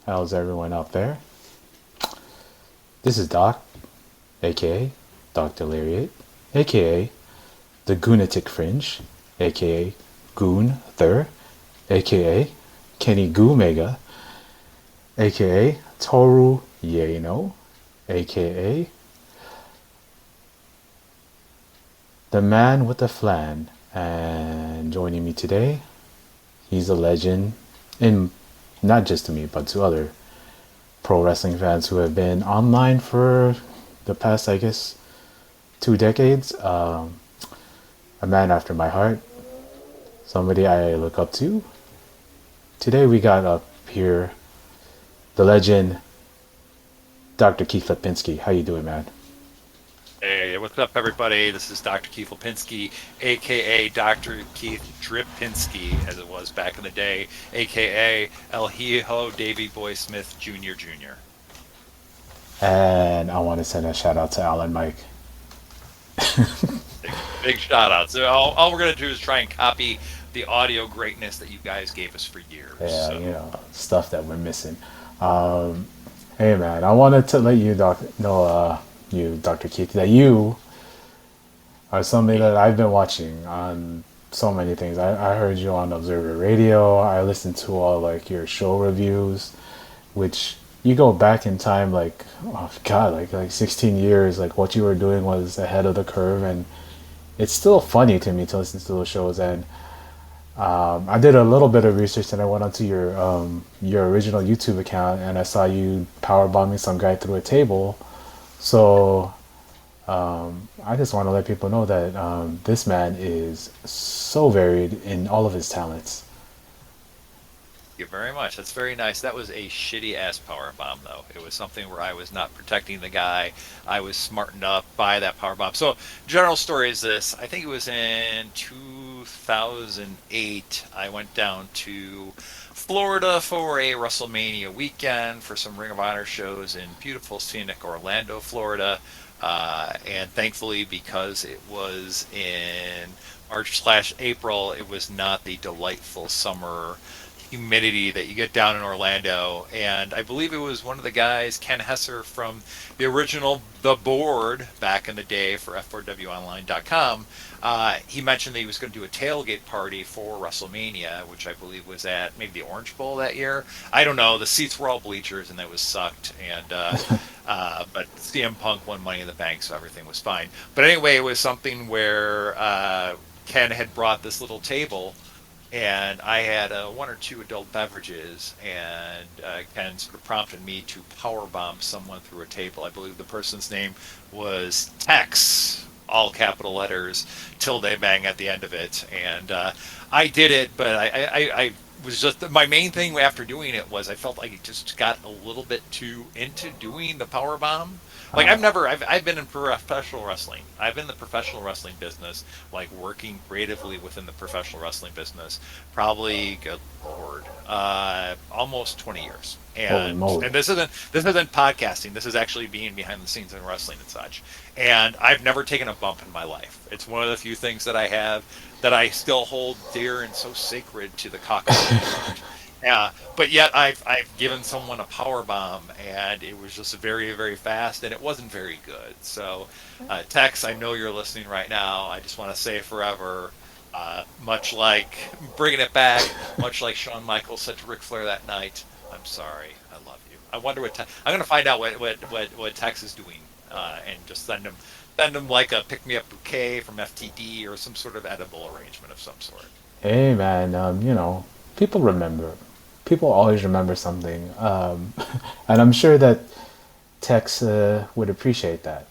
How's everyone out there? This is Doc, aka Dr. Lariat, aka the Goonatic Fringe, aka Goon Thur, aka Kenny Goomega, aka Toru Yano, aka the man with the flan. And joining me today, he's a legend in not just to me, but to other pro wrestling fans who have been online for the past, I guess, 2 decades. A man after my heart, somebody I look up to. Today we got up here the legend, Dr. Keith Lipinski. How you doing, man? Hey, what's up, everybody? This is Dr. Keith Lipinski, aka Dr. Keith Dripinski, as it was back in the day, aka El Hijo Davy Boy Smith Jr. And I want to send a shout out to Alan Mike. Big shout out. So all we're gonna do is try and copy the audio greatness that you guys gave us for years. Yeah, So stuff that we're missing. Um, hey, man, I wanted to let you, you, Dr. Keith, that you are something that I've been watching on so many things. I heard you on Observer Radio. I listened to all like your show reviews, which you go back in time like oh god, like 16 years. Like what you were doing was ahead of the curve, and it's still funny to me to listen to those shows. And I did a little bit of research, and I went onto your original YouTube account, and I saw you power bombing some guy through a table. So I just want to let people know that this man is so varied in all of his talents. thank you very much. That's very nice. That was a shitty ass power bomb, though. It was something where I was not protecting the guy. I was smartened up by that power bomb. So, general story is this: I think it was in 2008. I went down to Florida for a WrestleMania weekend for some Ring of Honor shows in beautiful, scenic Orlando, Florida. And thankfully, because it was in March/April, it was not the delightful summer humidity that you get down in Orlando. And I believe it was one of the guys, Ken Hesser from the original The Board back in the day for F4WOnline.com. He mentioned that he was going to do a tailgate party for WrestleMania, which I believe was at maybe the Orange Bowl that year. I don't know. The seats were all bleachers, and that was sucked. And but CM Punk won Money in the Bank, so everything was fine. But anyway, it was something where Ken had brought this little table, and I had one or two adult beverages, and Ken sort of prompted me to power bomb someone through a table. I believe the person's name was Tex, all capital letters, tilde bang at the end of it, and I did it, but I was just my main thing after doing it was I felt like it just got a little bit too into doing the power bomb. Like I've been in professional wrestling. I've been in the professional wrestling business, like working creatively within the professional wrestling business, probably good lord, almost 20 years. Holy And moly! this isn't podcasting. This is actually being behind the scenes in wrestling and such. And I've never taken a bump in my life. It's one of the few things that I have that I still hold dear and so sacred to the cockle of my heart. Yeah, but yet I've given someone a power bomb, and it was just very fast, and it wasn't very good. So, Tex, I know you're listening right now. I just want to say forever, much like bringing it back, much like Shawn Michaels said to Ric Flair that night. I'm sorry, I love you. I wonder I'm going to find out what Tex is doing, and just send him like a pick me up bouquet from FTD or some sort of edible arrangement of some sort. Hey, man, people remember. People always remember something, and I'm sure that Tex would appreciate that.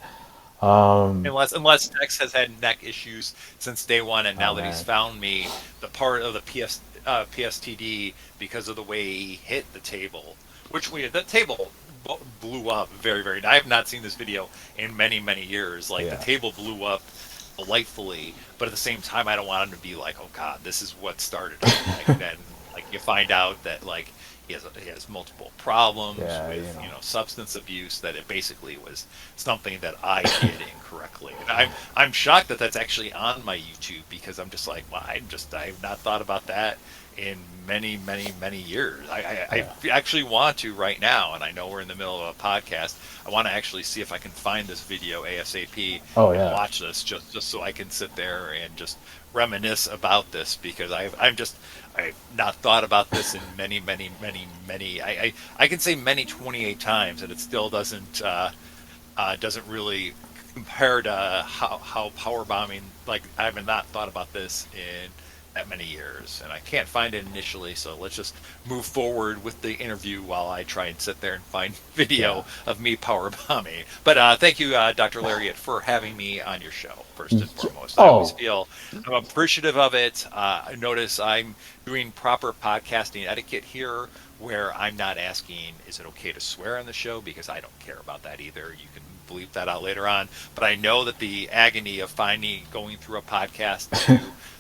Unless Tex has had neck issues since day one, and Oh now that he's man, found me, the part of the PSTD because of the way he hit the table, which the table blew up very. I have not seen this video in many years. Like the yeah. table blew up delightfully, but at the same time, I don't want him to be like, oh God, this is what started it. Like then, like you find out that like he has multiple problems Yeah, with substance abuse, that it basically was something that I did incorrectly. And I'm shocked that that's actually on my YouTube, because I'm just like, well, I've not thought about that in many, many, many years. Yeah. I actually want to right now, and I know we're in the middle of a podcast. I want to actually see if I can find this video ASAP Oh and yeah. watch this just so I can sit there and just reminisce about this because I've not thought about this in many, many, many, many. I can say many 28 times, and it still doesn't really compare to how power bombing, like I have not thought about this in that many years, and I can't find it initially, so let's just move forward with the interview while I try and sit there and find Yeah. video of me power bombing. But thank you, Dr. Lariat, for having me on your show, first and foremost. I always Oh, feel I'm appreciative of it. Notice I'm doing proper podcasting etiquette here, where I'm not asking, is it okay to swear on the show? Because I don't care about that either. You can bleep that out later on. But I know that the agony of going through a podcast to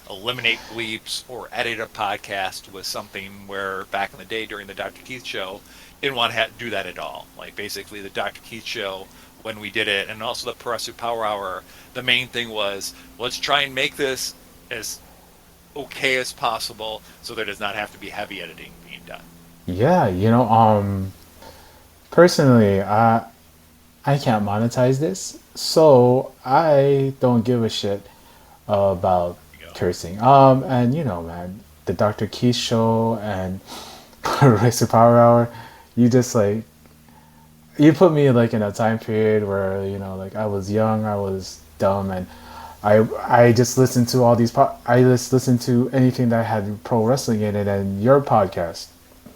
eliminate bleeps or edit a podcast was something where back in the day during the Dr. Keith show, didn't want to do that at all. Like basically the Dr. Keith show, when we did it, and also the Progressive Power Hour, the main thing was let's try and make this as okay as possible so there does not have to be heavy editing being done. yeah. Personally, I can't monetize this, so I don't give a shit about There you go. cursing. And man, the Dr. Keith show and Race Power Hour, you just like you put me like in a time period where like I was young, I was dumb, and I just listened to all these. I just listened to anything that had pro wrestling in it, and your podcast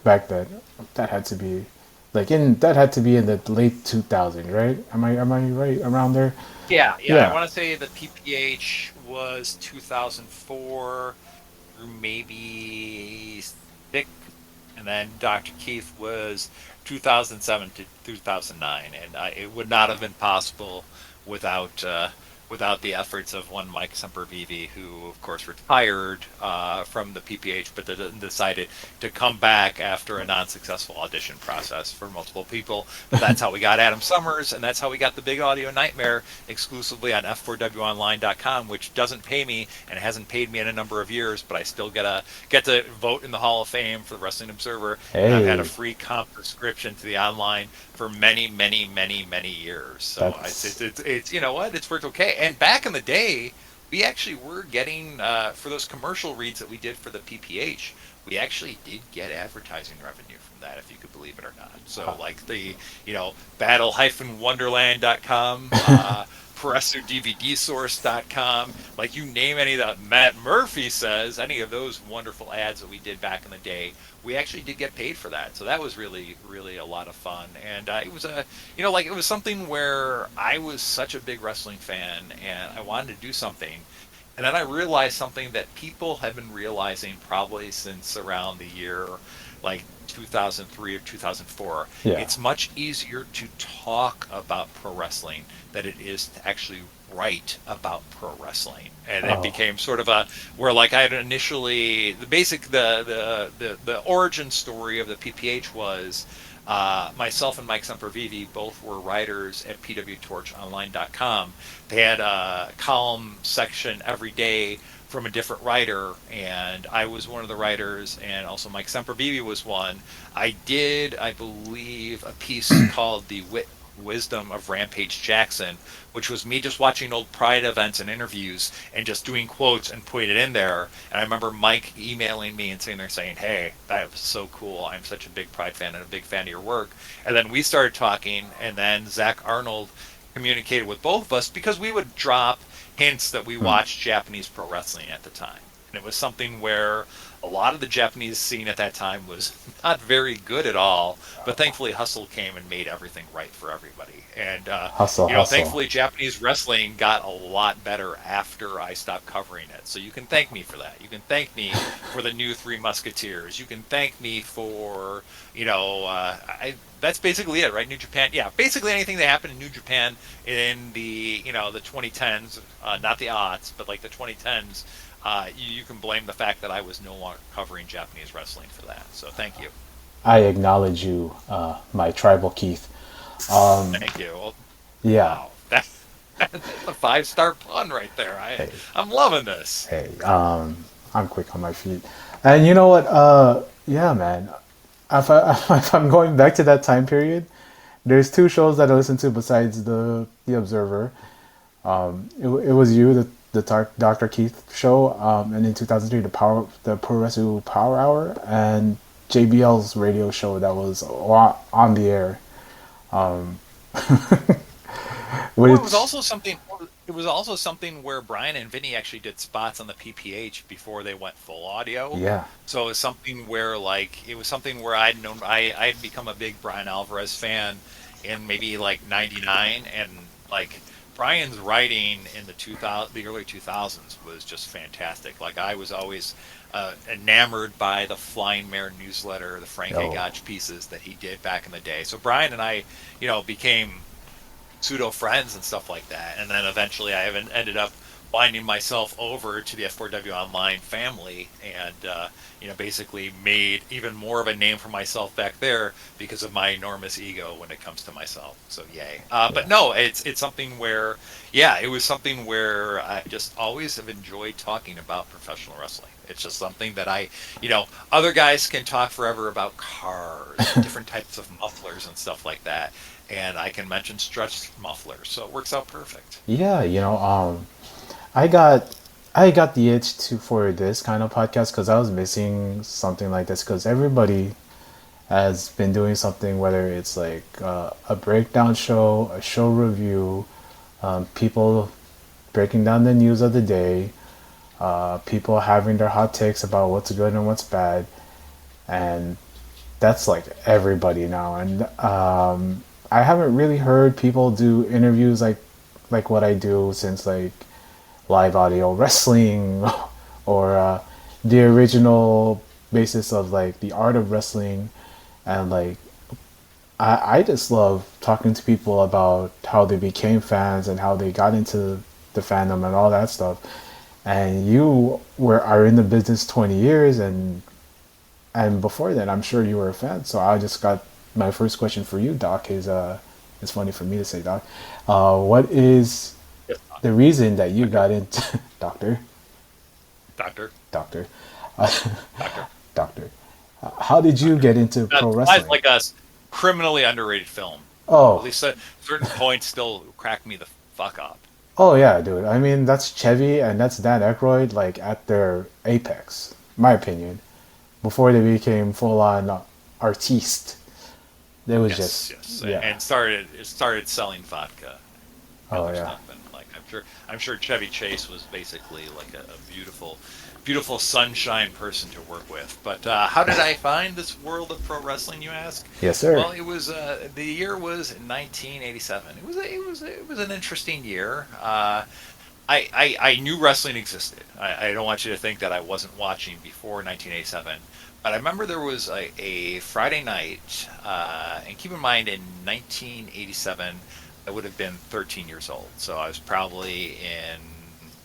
back then that had to be that had to be in the late 2000s, right? Am I right around there? Yeah, yeah. I Yeah. want to say the PPH was 2004 through maybe six, and then Dr. Keith was 2007 to 2009, and it would not have been possible without without the efforts of one Mike Sempervive, who of course retired from the PPH, but decided to come back after a non-successful audition process for multiple people. But that's how we got Adam Summers, and that's how we got the Big Audio Nightmare exclusively on F4WOnline.com, which doesn't pay me and hasn't paid me in a number of years, but I still get to vote in the Hall of Fame for the Wrestling Observer, and I've had a Hey, free comp subscription to the online for many, many, many, many years. So that's it's you know what, it's worked okay. And back in the day, we actually were getting for those commercial reads that we did for the PPH. We actually did get advertising revenue from that, if you could believe it or not. So like the battle-wonderland.com, PressoDVDSource.com, like you name any that Matt Murphy says, any of those wonderful ads that we did back in the day, we actually did get paid for that. So that was really, really a lot of fun. And it was it was something where I was such a big wrestling fan and I wanted to do something. And then I realized something that people have been realizing probably since around the year like 2003 or 2004. yeah. It's much easier to talk about pro wrestling than it is to actually write about pro wrestling. And it Oh, became sort of a where like I had initially the origin story of the PPH was myself and Mike Sempervive both were writers at pwtorchonline.com. They had a column section every day from a different writer, and I was one of the writers, and also Mike Sempervive was one. I did, I believe, a piece called "The Wisdom of Rampage Jackson," which was me just watching old Pride events and interviews and just doing quotes and putting it in there. And I remember Mike emailing me and sitting there saying, "Hey, that was so cool. I'm such a big Pride fan and a big fan of your work." And then we started talking, and then Zach Arnold communicated with both of us because we would drop hints that we watched Japanese pro wrestling at the time. And it was something where a lot of the Japanese scene at that time was not very good at all, but thankfully Hustle came and made everything right for everybody. And hustle, hustle. thankfully Japanese wrestling got a lot better after I stopped covering it. So you can thank me for that. You can thank me for the new Three Musketeers. You can thank me for that's basically it, right? New Japan, yeah, basically anything that happened in New Japan in the 2010s, not the aughts, but like the 2010s. You can blame the fact that I was no longer covering Japanese wrestling for that. So thank you. I acknowledge you, my tribal Keith. Um, Thank you. Well, yeah. wow. That's a 5-star pun right there. Hey, I'm loving this. hey. I'm quick on my feet. And you know what? Yeah, man. If I'm going back to that time period, there's two shows that I listen to besides the Observer. It was you, Dr. Keith show, and in 2003 the Pro Wrestling Power Hour, and JBL's radio show that was on the air, Well, it was which also something. It was also something where Brian and Vinny actually did spots on the PPH before they went full audio. yeah, So it was something where, like, it was something where I'd known I'd become a big Brian Alvarez fan in maybe like '99, and like Brian's writing in the early 2000s was just fantastic. Like I was always enamored by the Flying Mare newsletter, the Frank A. oh Gotch pieces that he did back in the day. So Brian and I, became pseudo friends and stuff like that. And then eventually I even ended up winding myself over to the F4W Online family and, basically made even more of a name for myself back there because of my enormous ego when it comes to myself. So, yay. But yeah, no, it's something where, yeah, it was something where I just always have enjoyed talking about professional wrestling. It's just something that other guys can talk forever about cars and different types of mufflers and stuff like that, and I can mention stretch mufflers, so it works out perfect. yeah. I got I got the itch to for this kind of podcast because I was missing something like this because everybody has been doing something, whether it's like a breakdown show, a show review, people breaking down the news of the day, people having their hot takes about what's good and what's bad, and that's like everybody now. And I haven't really heard people do interviews like what I do since like live audio wrestling or the original basis of like the art of wrestling and like I just love talking to people about how they became fans and how they got into the fandom and all that stuff. And you are in the business 20 years and before that I'm sure you were a fan. So I just got my first question for you, Doc, is it's funny for me to say, Doc. What is Yes, the reason that you got into doctor, doctor, doctor, doctor. doctor? How did you get into pro Guys wrestling? like us, criminally underrated film. At Oh, least at certain points still crack me the fuck up. oh yeah, dude. I mean, that's Chevy and that's Dan Aykroyd like at their apex, my opinion. Before they became full on artiste, it was Yes, just yes, yeah. and it started selling vodka and Oh other yeah. stuff, and like I'm sure Chevy Chase was basically like a beautiful, beautiful sunshine person to work with. But how did I find this world of pro wrestling? You ask. Yes, sir. Well, it was the year was 1987. It was an interesting year. I knew wrestling existed. I don't want you to think that I wasn't watching before 1987. But I remember there was a Friday night, and keep in mind in 1987, I would have been 13 years old. So I was probably in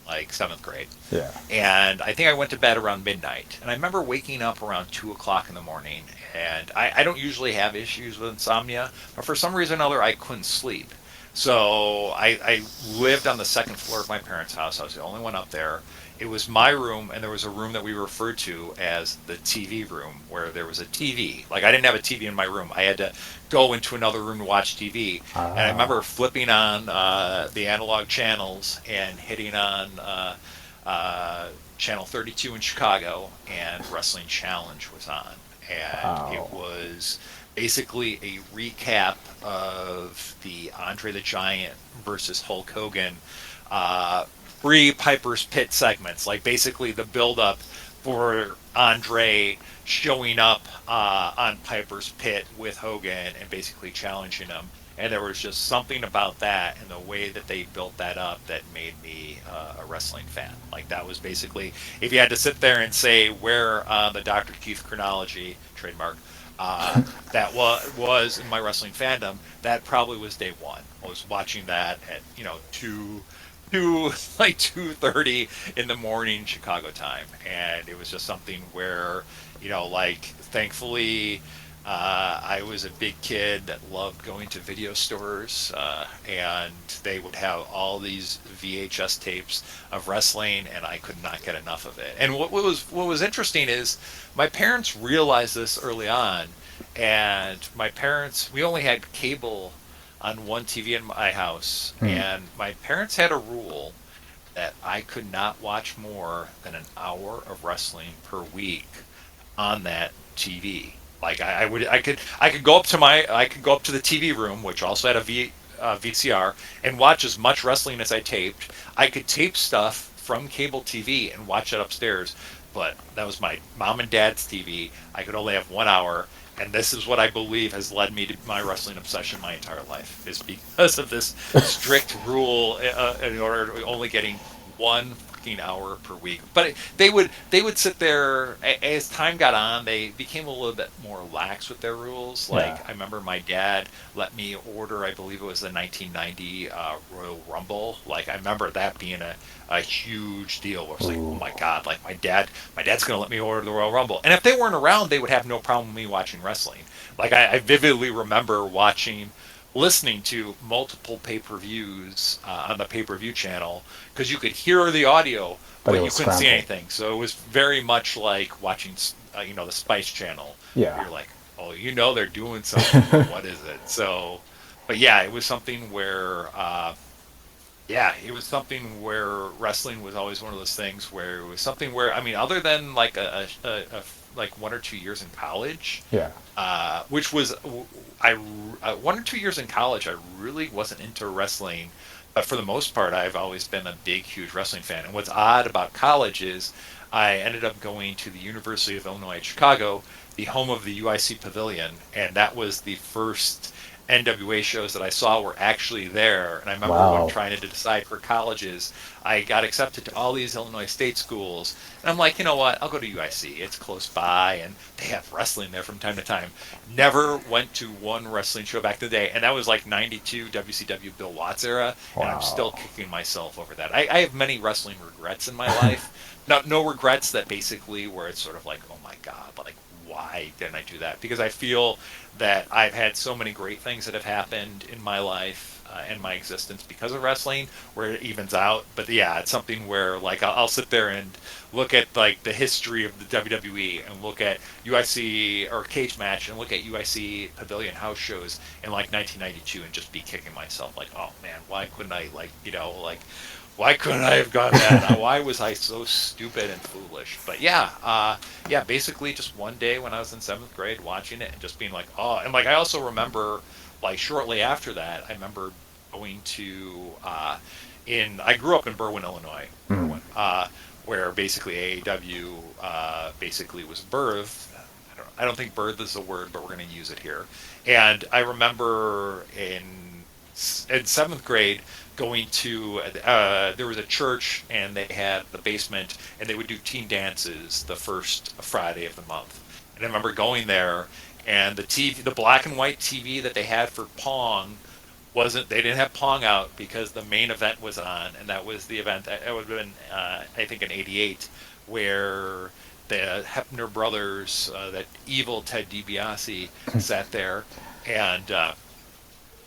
like seventh grade. Yeah. And I think I went to bed around midnight. And I remember waking up around 2 o'clock in the morning. And I don't usually have issues with insomnia, but for some reason or other, I couldn't sleep. So I lived on the second floor of my parents' house. I was the only one up there. It was my room, and there was a room that we referred to as the TV room, where there was a TV. Like I didn't have a TV in my room. I had to go into another room to watch TV. And I remember Ah. flipping on the analog channels and hitting on channel 32 in Chicago, and Wrestling Challenge was on. And it Wow. was basically a recap of the Andre the Giant versus Hulk Hogan pre Piper's Pit segments, like basically the build up for Andre showing up on Piper's Pit with Hogan and basically challenging him. And there was just something about that and the way that they built that up that made me a wrestling fan. Like that was basically, if you had to sit there and say where the Dr. Keith chronology trademark that was in my wrestling fandom, that probably was day one. I was watching that at two like 2:30 in the morning Chicago time, and it was just something where like thankfully I was a big kid that loved going to video stores, and they would have all these VHS tapes of wrestling, and I could not get enough of it. And what was interesting is my parents realized this early on, and my parents we only had cable on one TV in my house, Hmm. and my parents had a rule that I could not watch more than an hour of wrestling per week on that TV. Like I could go up to the TV room, which also had a VCR, and watch as much wrestling as I taped. I could tape stuff from cable TV and watch it upstairs, but that was my mom and dad's TV. I could only have 1 hour, and this is what I believe has led me to my wrestling obsession my entire life, is because of this strict rule in order to only getting 1 fucking hour per week. But they would sit there as time got on. They became a little bit more lax with their rules. Yeah. Like I remember my dad let me order, I believe it was the 1990 Royal Rumble. Like I remember that being a huge deal. Where it's like, oh Ooh. my god, like my dad's gonna let me order the Royal Rumble. And if they weren't around, they would have no problem with me watching wrestling. Like I vividly remember listening to multiple pay-per-views on the pay-per-view channel because you could hear the audio But it but you was couldn't see scrambled. anything, so it was very much like watching the Spice Channel, where Yeah. you're like, oh, they're doing something, but what is it? So but yeah, it was something where wrestling was always one of those things where it was something where, I mean, other than like like 1 or 2 years in college, Yeah. which was I 1 or 2 years in college, I really wasn't into wrestling, but for the most part, I've always been a big, huge wrestling fan. And what's odd about college is I ended up going to the University of Illinois at Chicago, the home of the UIC Pavilion, and that was the first NWA shows that I saw were actually there. And I remember when Wow. trying to decide for colleges, I got accepted to all these Illinois state schools. And I'm like, you know what? I'll go to UIC. It's close by, and they have wrestling there from time to time. Never went to one wrestling show back in the day. And that was like 92 WCW Bill Watts era. And I'm still Wow. kicking myself over that. I have many wrestling regrets in my life. No regrets that basically where it's sort of like, oh my God, like, why didn't I do that? Because I feel that I've had so many great things that have happened in my life and my existence because of wrestling, where it evens out. But yeah, it's something where like I'll sit there and look at like the history of the WWE and look at UIC or Cage Match and look at UIC Pavilion house shows in like 1992 and just be kicking myself like, oh man, why couldn't I why couldn't I have gone that? Why was I so stupid and foolish? But yeah, yeah, basically just one day when I was in seventh grade watching it and just being like, oh, and like I also remember like shortly after that, I remember going to in I grew up in Berwyn, Illinois, Mm. Berwyn, where basically AAW basically was birthed. I don't think birth is a word, but we're going to use it here. And I remember in seventh grade going to there was a church and they had the basement and they would do teen dances the first Friday of the month. And I remember going there and the black and white TV that they had for Pong wasn't they didn't have Pong out because the main event was on, and that was the event that it would have been I think in '88 where the Hepner brothers, that evil Ted DiBiase, sat there and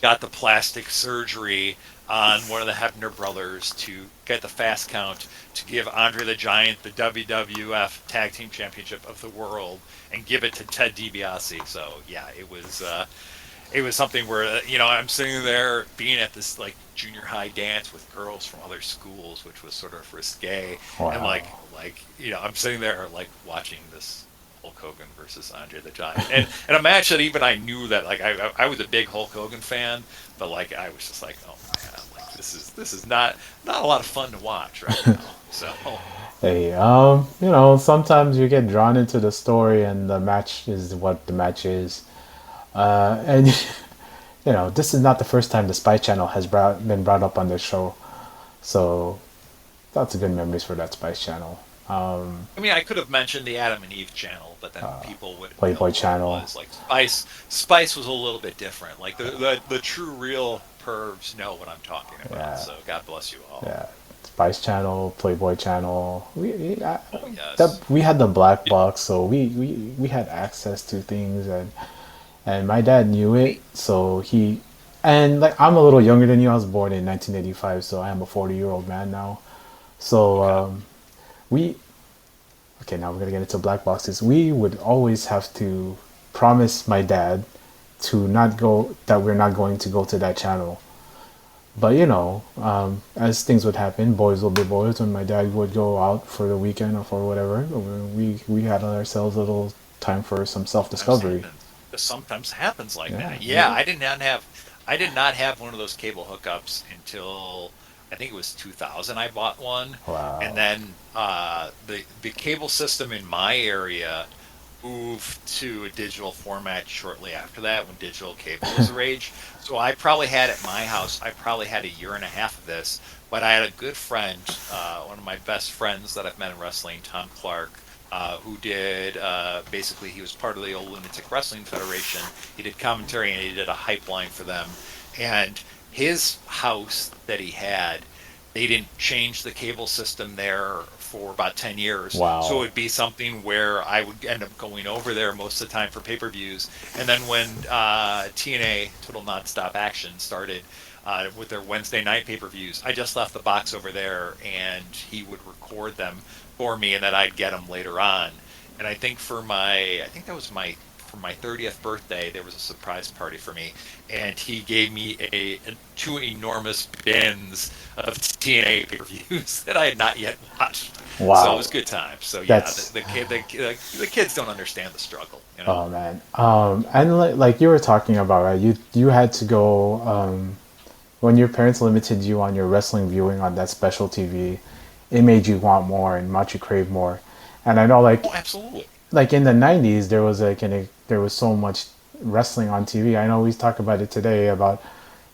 got the plastic surgery on one of the Hebner brothers to get the fast count to give Andre the Giant the WWF Tag Team Championship of the World and give it to Ted DiBiase. So yeah, it was something where I'm sitting there being at this like junior high dance with girls from other schools, which was sort of risque, and Wow. like I'm sitting there like watching this Hulk Hogan versus Andre the Giant, and a match that even I knew that like I was a big Hulk Hogan fan, but like I was just like, oh man, like this is not a lot of fun to watch right now. So Hey, sometimes you get drawn into the story, and the match is what the match is. And this is not the first time the Spy Channel has been brought up on this show, so lots of good memories for that Spy Channel. I mean, I could have mentioned the Adam and Eve channel, but then people wouldn't Playboy know what it Channel. was. Like Spice was a little bit different. Like the true real pervs know what I'm talking about. Yeah, So God bless you all. yeah. Spice Channel, Playboy Channel. Oh yes. We had the black box, so we had access to things, and and my dad knew it, so he and like I'm a little younger than you. I was born in 1985, so I am a 40-year-old man now. So Okay. we okay, now we're gonna get into black boxes. We would always have to promise my dad to not go that we're not going to go to that channel. But as things would happen, boys will be boys. When my dad would go out for the weekend or for whatever, we had ourselves a little time for some self Sometimes discovery. happens. This sometimes happens like Yeah, that. Yeah, I did not have one of those cable hookups until I think it was 2000. I bought one, and wow, then the cable system in my area moved to a digital format shortly after that when digital cable was the rage. So I probably had at my house, I probably had a year and a half of this, but I had a good friend, one of my best friends that I've met in wrestling, Tom Clark, who did basically, he was part of the old Lunatic Wrestling Federation. He did commentary and he did a hype line for them. And his house that he had, they didn't change the cable system there for about 10 years. So it wow. would be something where I would end up going over there most of the time for pay-per-views. And then when TNA, Total Nonstop Action, started with their Wednesday night pay-per-views, I just left the box over there and he would record them for me and then I'd get them later on. And I think that was for my 30th birthday, there was a surprise party for me, and he gave me two enormous bins of TNA pay-per-views that I had not yet watched. So it Wow, was good times. So yeah, that's the kids don't understand the struggle, you know. oh man. And like you were talking about, right? You had to go when your parents limited you on your wrestling viewing on that special TV. It made you want more and made you crave more. And I know, Oh, absolutely. like in the 90s, there was there was so much wrestling on TV. I know we talk about it today about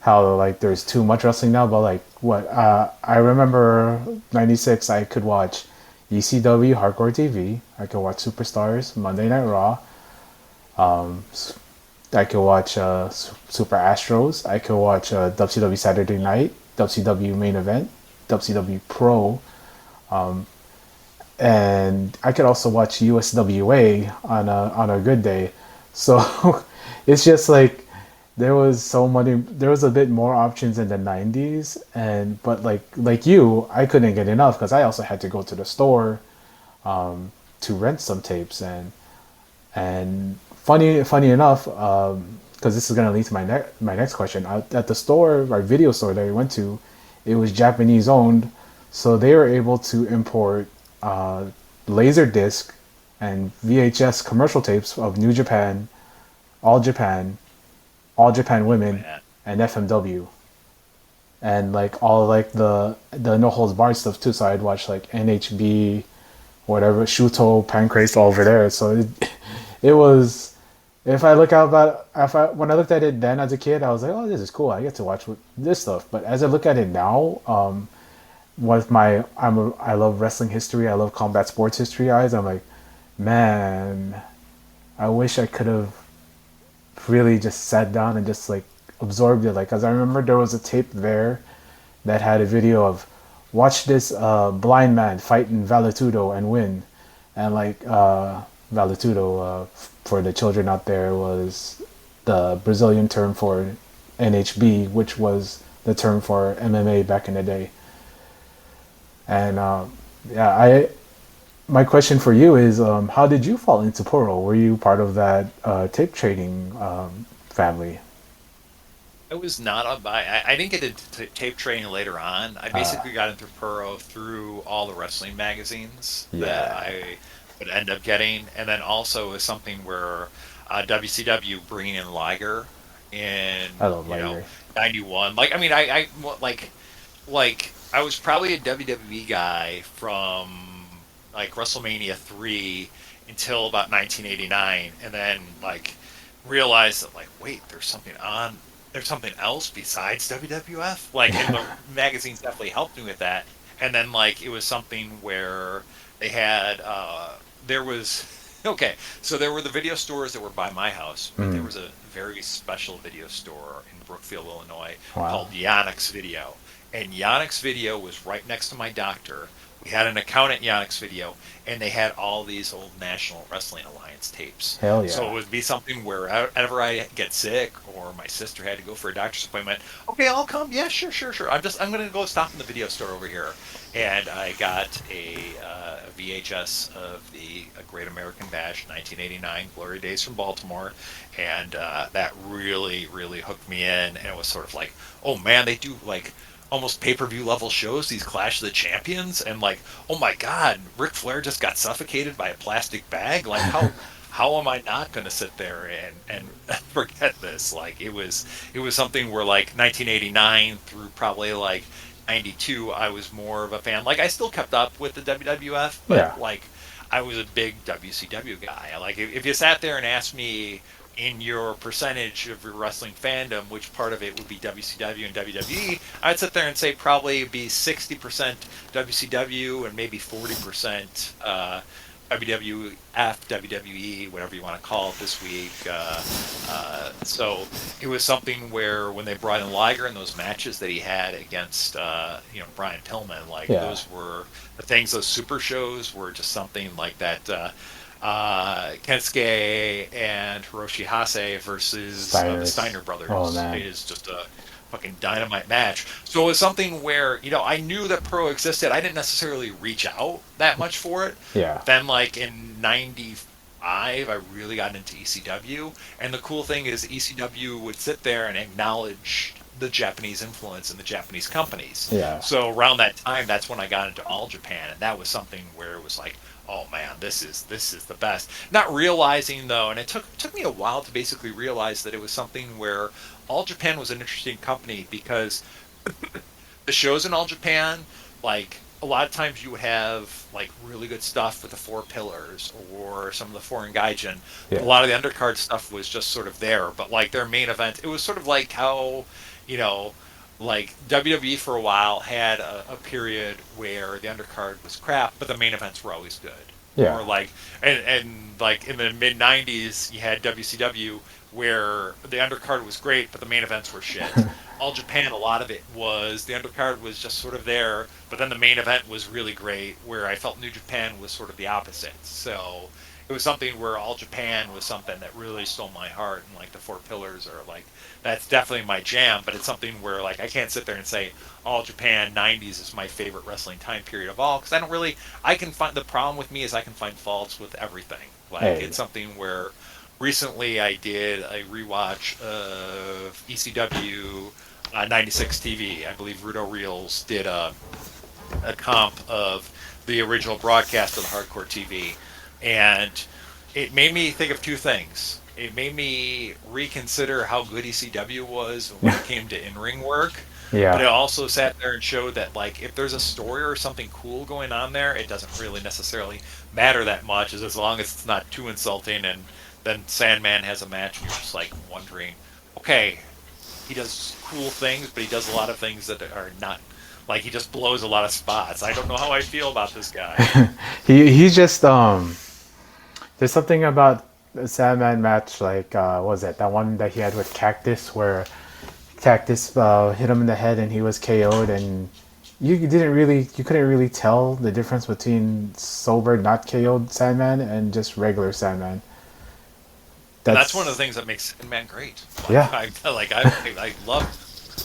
how like there's too much wrestling now, but like what I remember 96, I could watch ECW Hardcore TV. I could watch Superstars Monday Night Raw. I could watch Super Astros. I could watch WCW Saturday Night, WCW Main Event, WCW Pro, and I could also watch USWA on a good day. So it's just like there was a bit more options in the 90s, and but like you, I couldn't get enough because I also had to go to the store to rent some tapes. And funny enough, because this is gonna lead to my next question. At the store, our video store that we went to, it was Japanese owned, so they were able to import uh, Laserdisc and VHS commercial tapes of New Japan, All Japan, All Japan Oh Women, man. and FMW, and like all like the no holds barred stuff too. So I'd watch like NHB, whatever, Shuto, Pancrase all over there. So it was. If I look out about if I when I looked at it then as a kid, I was like, oh, this is cool. I get to watch this stuff. But as I look at it now, with I love wrestling history. I love combat sports history eyes. I'm like, man, I wish I could have really just sat down and just like absorbed it. Like, cause I remember there was a tape there that had a video of watch this blind man fight in Valetudo and win, and like Valetudo for the children out there was the Brazilian term for NHB, which was the term for MMA back in the day. And yeah, I my question for you is, how did you fall into Poro? Were you part of that tape trading family? I was not a I didn't get into tape trading later on. I basically got into Puro through all the wrestling magazines that Yeah, I would end up getting, and then also is something where WCW bringing in Liger in I love Liger. '91. Like I mean, like I was probably a WWE guy from like WrestleMania 3 until about 1989, and then like realized that like wait, there's something else besides WWF. Like, and the magazines definitely helped me with that. And then like it was something where they had there was Okay, so there were the video stores that were by my house, but there Mm. was a very special video store in Brookfield, Illinois Wow. called Yonex Video. And Yonex Video was right next to my doctor. We had an account at Yonex Video, and they had all these old National Wrestling Alliance tapes. Hell So yeah. it would be something where whenever I get sick or my sister had to go for a doctor's appointment, okay, I'll come. Yeah, sure, sure, sure. I'm gonna go stop in the video store over here, and I got a VHS of the Great American Bash 1989 Glory Days from Baltimore, and that really, really hooked me in. And it was sort of like, oh man, they do like almost pay-per-view level shows, these Clash of the Champions, and like, oh my God, Ric Flair just got suffocated by a plastic bag. Like how am I not going to sit there and forget this? Like it was something where like 1989 through probably like 92, I was more of a fan. Like I still kept up with the WWF, but Yeah. like I was a big WCW guy. Like if you sat there and asked me in your percentage of your wrestling fandom, which part of it would be WCW and WWE, I'd sit there and say probably it'd be 60% WCW and maybe 40% WWF, WWE, whatever you want to call it this week. So it was something where when they brought in Liger in those matches that he had against, Brian Pillman, like Yeah. those were the things, those super shows were just something like that. Kensuke and Hiroshi Hase versus the Steiners. Steiner Oh brothers man. is just a fucking dynamite match. So it was something where, I knew that Pro existed. I didn't necessarily reach out that much for it. Yeah. But then, like in '95, I really got into ECW. And the cool thing is, ECW would sit there and acknowledge the Japanese influence in the Japanese companies. Yeah. So around that time, that's when I got into All Japan, and that was something where it was like, oh man, this is the best. Not realizing though, and it took me a while to basically realize that it was something where All Japan was an interesting company because the shows in All Japan, like a lot of times you would have like really good stuff with the four pillars or some of the foreign gaijin, but a Yeah. lot of the undercard stuff was just sort of there. But like their main event, it was sort of like how, you know, like WWE for a while had a period where the undercard was crap, but the main events were always good. Yeah. Or like, and like in the mid '90s, you had WCW where the undercard was great, but the main events were shit. All Japan, a lot of it was the undercard was just sort of there, but then the main event was really great. Where I felt New Japan was sort of the opposite. So it was something where All Japan was something that really stole my heart, and like the Four Pillars are like that's definitely my jam. But it's something where like I can't sit there and say All Japan '90s is my favorite wrestling time period of all because I don't really. I can find the problem with me is I can find faults with everything. Like Hey. it's something where recently I did a rewatch of ECW 96 TV. I believe Rudo Reels did a comp of the original broadcast of the Hardcore TV, and it made me think of two things. It made me reconsider how good ECW was when it came to in-ring work, but it Yeah. also sat there and showed that like if there's a story or something cool going on there, it doesn't really necessarily matter that much as long as it's not too insulting. And then Sandman has a match, and you're just like wondering, okay, he does cool things, but he does a lot of things that are not like he just blows a lot of spots. I don't know how I feel about this guy. He's just there's something about the Sandman match like what was that one that he had with Cactus where Cactus hit him in the head and he was KO'd and you couldn't really tell the difference between sober not KO'd Sandman and just regular Sandman. And that's one of the That's things that makes Sandman great. Like yeah.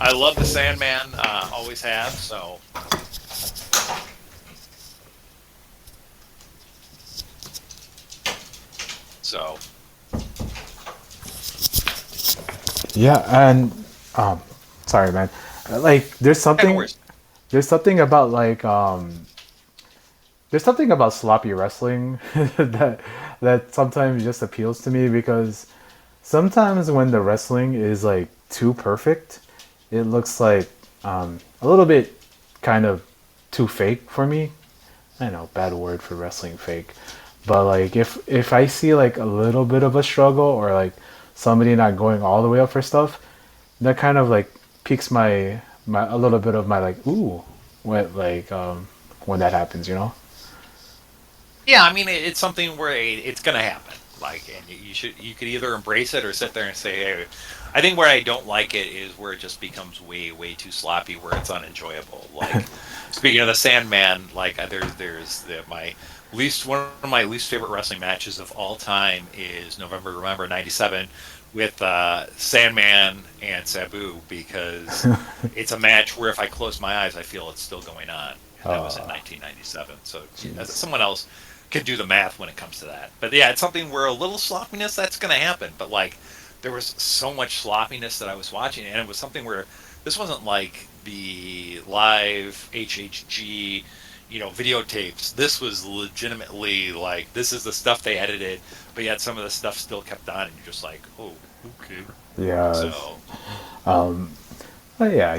I love the Sandman. Always have. So Yeah, and um sorry man. Like yeah, no worries. there's something about like there's something about sloppy wrestling that sometimes just appeals to me because sometimes when the wrestling is like too perfect, it looks like a little bit kind of too fake for me. I know, bad word for wrestling, fake. But like if I see like a little bit of a struggle or like somebody not going all the way up for stuff, that kind of like piques my a little bit of my like ooh when like when that happens, you know? Yeah, I mean, it's something where it's going to happen. Like, and you could either embrace it or sit there and say, hey, I think where I don't like it is where it just becomes way too sloppy, where it's unenjoyable. Like, speaking of the Sandman, like there's my least one of my least favorite wrestling matches of all time is November '97 with Sandman and Sabu, because it's a match where if I close my eyes, I feel it's still going on, and that was in Uh, 1997. So Jeez. someone else can do the math when it comes to that. But yeah, it's something where a little sloppiness that's going to happen. But like, there was so much sloppiness that I was watching, and it was something where this wasn't like the live HHG, videotapes. This was legitimately like, this is the stuff they edited, but yet some of the stuff still kept on, and you're just like, oh, okay. Yeah. So But yeah,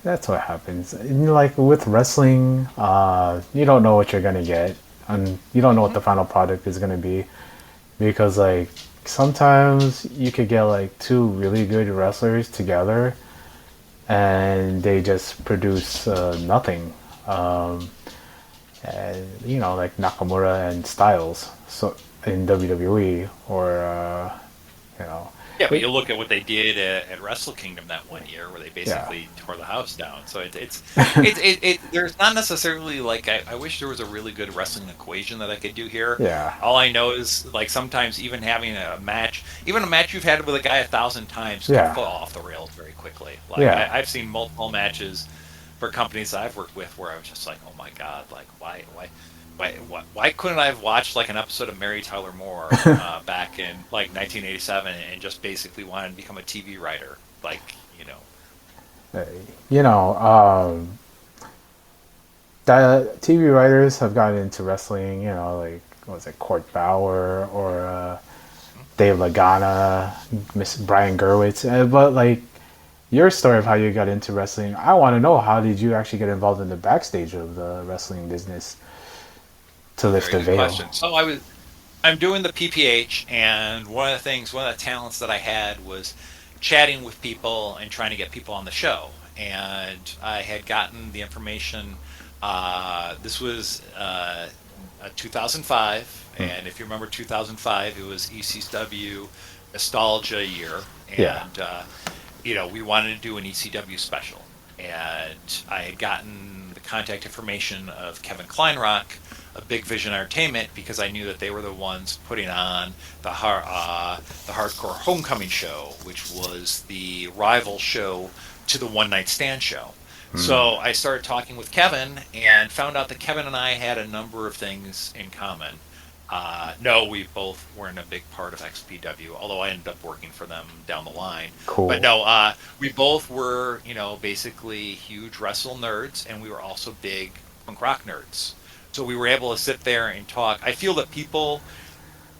that's what happens. And like with wrestling, you don't know what you're gonna get, and you don't know what mhm. the final product is gonna be, because like sometimes you could get like two really good wrestlers together, and they just produce nothing. And like Nakamura and Styles, so in WWE, or you know, Yeah, but it, you look at what they did at Wrestle Kingdom that one year, where they yeah, basically tore the house down. So there's not necessarily like, I wish there was a really good wrestling equation that I could do here. yeah, All I know is like sometimes even having a match, even a match you've had with a guy 1,000 times, can yeah, fall off the rails very quickly. Like yeah. I've seen multiple matches for companies that I've worked with where I was just like, oh my god, like why couldn't I have watched like an episode of Mary Tyler Moore back in like 1987 and just basically wanted to become a TV writer? Like, You know, the TV writers have gotten into wrestling. Like what was it, Court Bauer or Dave Lagana, Miss Brian Gerwitz. But like your story of how you got into wrestling, I want to know, how did you actually get involved in the backstage of the wrestling business to lift very the good veil? question. So I'm doing the PPH, and one of the talents that I had was chatting with people and trying to get people on the show. And I had gotten the information. This was 2005, Hmm. and if you remember 2005, it was ECW nostalgia year, Yeah. and we wanted to do an ECW special. And I had gotten the contact information of Kevin Kleinrock of Big Vision Entertainment, because I knew that they were the ones putting on the Hardcore Homecoming show, which was the rival show to the One Night Stand show. So I started talking with Kevin and found out that Kevin and I had a number of things in common. No, we both weren't a big part of XPW, although I ended up working for them down the line. But Cool. no, we both were, basically huge wrestle nerds, and we were also big punk rock nerds. So we were able to sit there and talk. I feel that people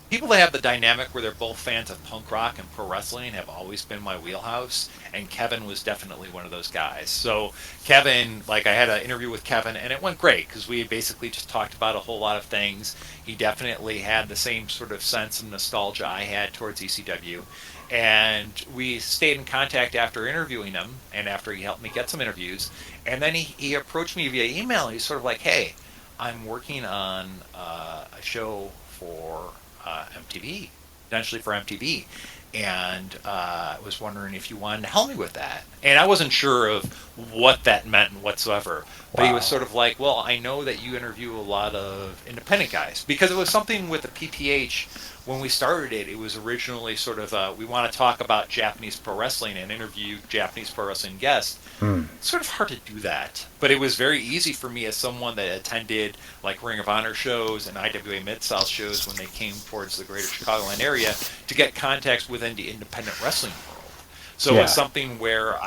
that have the dynamic where they're both fans of punk rock and pro wrestling have always been my wheelhouse, and Kevin was definitely one of those guys. So Kevin, like, I had an interview with Kevin, and it went great because we basically just talked about a whole lot of things. He definitely had the same sort of sense of nostalgia I had towards ECW, and we stayed in contact after interviewing him and after he helped me get some interviews. And then he approached me via email. He's sort of like, hey, I'm working on a show for MTV, potentially for MTV, and I was wondering if you wanted to help me with that. And I wasn't sure of what that meant whatsoever, but he was Wow. sort of like, well, I know that you interview a lot of independent guys, because it was something with the PPH. When we started it, it was originally sort of, we want to talk about Japanese pro wrestling and interview Japanese pro wrestling guests. Hmm. It's sort of hard to do that, but it was very easy for me as someone that attended like Ring of Honor shows and IWA Mid South shows when they came towards the greater Chicagoland area, to get contacts within the independent wrestling world. So it was Yeah. something where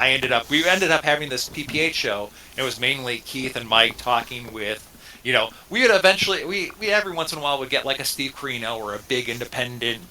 we ended up having this PPH show. And it was mainly Keith and Mike talking with, we would eventually, we every once in a while would get like a Steve Carino or a big independent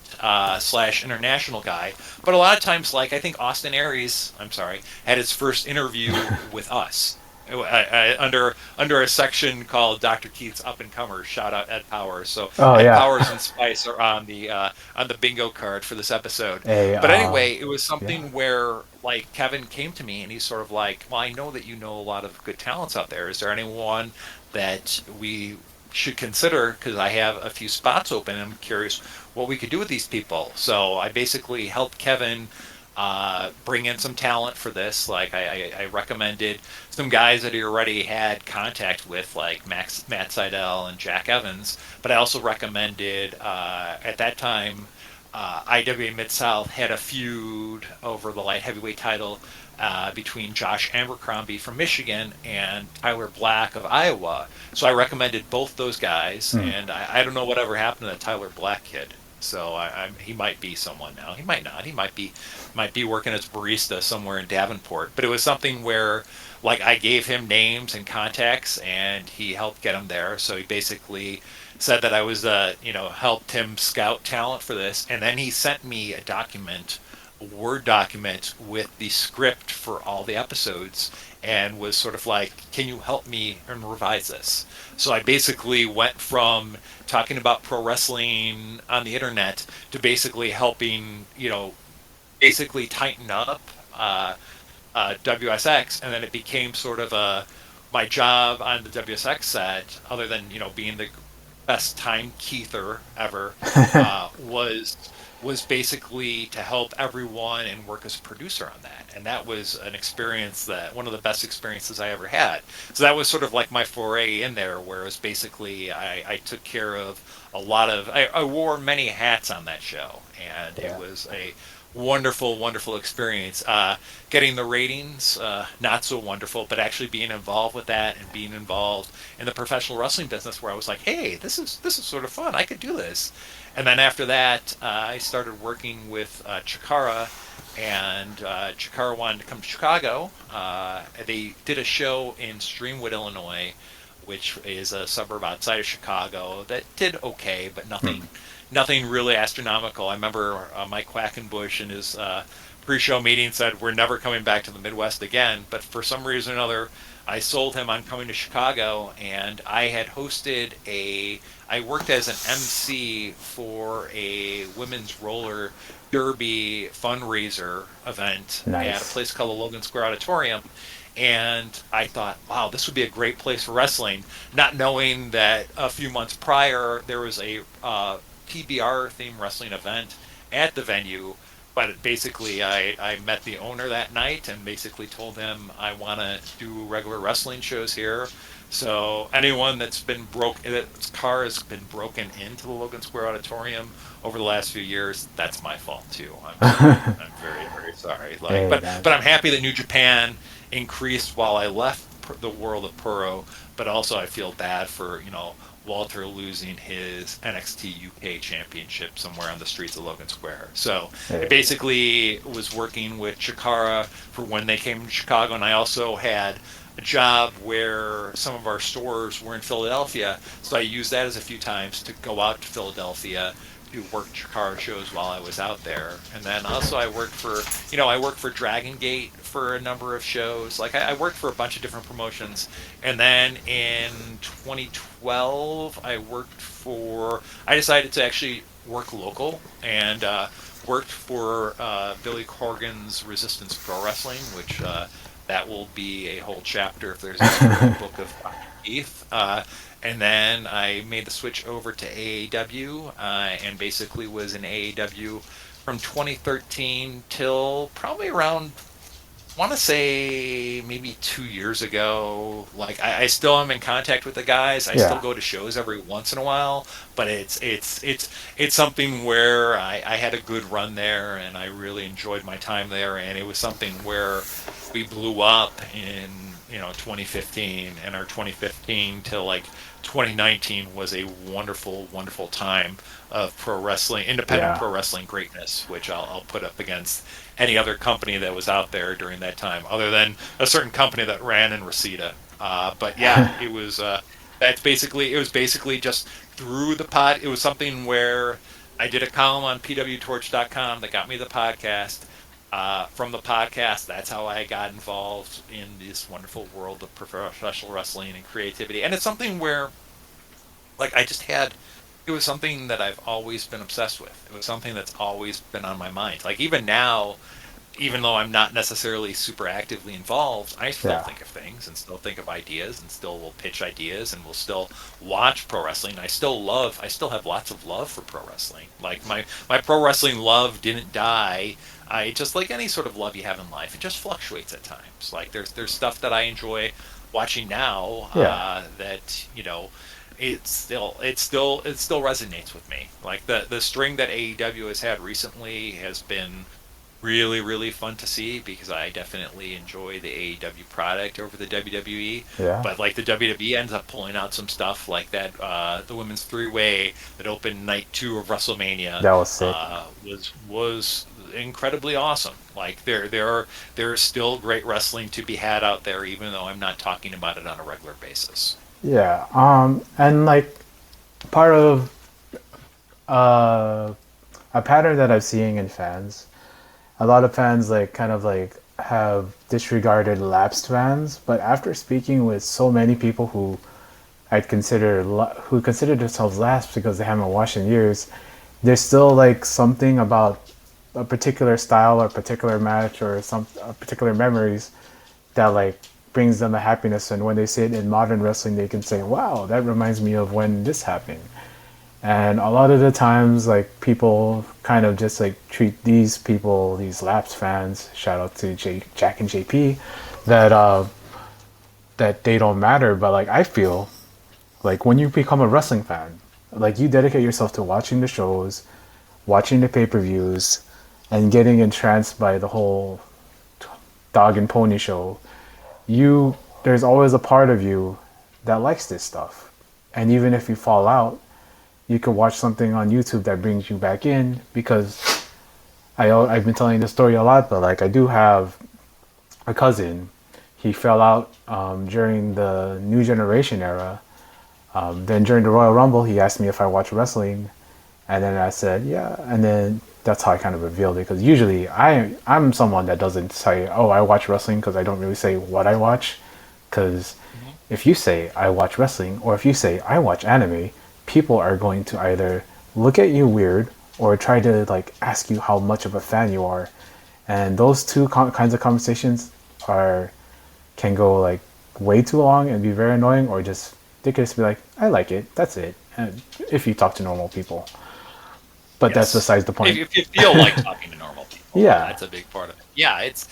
slash international guy. But a lot of times, like, I think Austin Aries, I'm sorry, had his first interview with us. Under a section called Dr. Keith's Up and Comers. Shout out Ed Powers. So Oh Ed yeah. Powers and Spice are on the bingo card for this episode. Hey. But anyway, it was Yeah. something where like Kevin came to me and he's sort of like, well, I know that you know a lot of good talents out there. Is there anyone that we should consider, because I have a few spots open. I'm curious what we could do with these people. So I basically helped Kevin bring in some talent for this. Like I recommended some guys that he already had contact with, like Matt Seidel and Jack Evans. But I also recommended at that time IWA Mid South had a feud over the light heavyweight title between Josh Abercrombie from Michigan and Tyler Black of Iowa. So I recommended both those guys, Hmm. and I don't know whatever happened to that Tyler Black kid. So he might be someone now. He might not. He might be working as barista somewhere in Davenport. But it was something where, like, I gave him names and contacts, and he helped get them there. So he basically said that I was, helped him scout talent for this, and then he sent me a document, a Word document with the script for all the episodes, and was sort of like, "Can you help me and revise this?" So I basically went from talking about pro wrestling on the internet to basically helping, basically tighten up WSX, and then it became sort of my job on the WSX set, other than being the best timekeeper ever, was basically to help everyone and work as a producer on that. And that was an experience, that one of the best experiences I ever had. So that was sort of like my foray in there, whereas basically I took care of a lot of, I wore many hats on that show, and it Yeah. was a wonderful, wonderful experience. Getting the ratings, not so wonderful, but actually being involved with that and being involved in the professional wrestling business, where I was like, hey, this is sort of fun. I could do this. And then after that, I started working with Chikara, and Chikara wanted to come to Chicago. They did a show in Streamwood, Illinois, which is a suburb outside of Chicago, that did okay, but Hmm. nothing really astronomical. I remember Mike Quackenbush in his pre-show meeting said, "We're never coming back to the Midwest again." But for some reason or another, I sold him on coming to Chicago, and I had hosted I worked as an MC for a women's roller derby fundraiser event at a Nice. place called the Logan Square Auditorium. And I thought, wow, this would be a great place for wrestling, not knowing that a few months prior there was a PBR themed wrestling event at the venue. But basically, I met the owner that night and basically told him I want to do regular wrestling shows here. So anyone that's car has been broken into the Logan Square Auditorium over the last few years, that's my fault too. I'm sorry. I'm very, very sorry. Like, Hey, but I'm happy that New Japan increased while I left the world of Puro. But also, I feel bad for Walter losing his NXT UK championship somewhere on the streets of Logan Square. So I hey. basically was working with Chikara for when they came to Chicago, and I also had a job where some of our stores were in Philadelphia, so I used that as a few times to go out to Philadelphia to work Chikara shows while I was out there. And then also I worked for Dragon Gate for a number of shows. Like I worked for a bunch of different promotions. And then in 2012, I decided to actually work local, and worked for Billy Corgan's Resistance Pro Wrestling, which that will be a whole chapter if there's ever a book of Dr. Keith. And then I made the switch over to AAW, and basically was in AAW from 2013 till probably around, want to say maybe 2 years ago. Like I still am in contact with the guys. I still Yeah. go to shows every once in a while, but it's something where I had a good run there, and I really enjoyed my time there. And it was something where we blew up in 2015, and our 2015 till like 2019 was a wonderful, wonderful time of pro wrestling, independent Yeah. pro wrestling greatness, which I'll put up against any other company that was out there during that time, other than a certain company that ran in Reseda. But yeah, it was. It was basically just through the pod. It was something where I did a column on pwtorch.com that got me the podcast. From the podcast, that's how I got involved in this wonderful world of professional wrestling and creativity. And it's something where, like, it was something that I've always been obsessed with. It was something that's always been on my mind. Like, even now, even though I'm not necessarily super actively involved, I still Yeah. think of things and still think of ideas and still will pitch ideas and will still watch pro wrestling. I still have lots of love for pro wrestling. Like my pro wrestling love didn't die. I just like any sort of love you have in life. It just fluctuates at times. Like there's stuff that I enjoy watching now Yeah. that it still resonates with me. Like the string that AEW has had recently has been really really fun to see because I definitely enjoy the AEW product over the WWE. Yeah. But like the WWE ends up pulling out some stuff like that. The women's three way that opened night two of WrestleMania That was sick. was incredibly awesome. Like there's still great wrestling to be had out there, even though I'm not talking about it on a regular basis. Yeah. And like part of uh, a pattern that I'm seeing in fans, a lot of fans like kind of like have disregarded lapsed fans, but after speaking with so many people who who consider themselves lapsed because they haven't watched in years, there's still like something about a particular style or particular match or some particular memories that like brings them a happiness, and when they see it in modern wrestling they can say, wow, that reminds me of when this happened. And a lot of the times like people kind of just like treat these people, these laps fans, shout out to Jack and JP, that that they don't matter. But like I feel like when you become a wrestling fan, like you dedicate yourself to watching the shows, watching the pay-per-views, and getting entranced by the whole dog and pony show. You There's always a part of you that likes this stuff. And even if you fall out, you could watch something on YouTube that brings you back in, because I've been telling this story a lot, but like I do have a cousin. He fell out during the New Generation era. Then during the Royal Rumble, he asked me if I watch wrestling, and then I said yeah, and then that's how I kind of revealed it. Because usually I'm someone that doesn't say, oh, I watch wrestling, because I don't really say what I watch. Because Mhm. if you say I watch wrestling, or if you say I watch anime, people are going to either look at you weird or try to like ask you how much of a fan you are. And those two kinds of conversations are can go like way too long and be very annoying, or just they could just be like, I like it, that's it. And if you talk to normal people, but that's Yes. besides the point. If you feel like talking to normal people, Yeah. that's a big part of it. Yeah, it's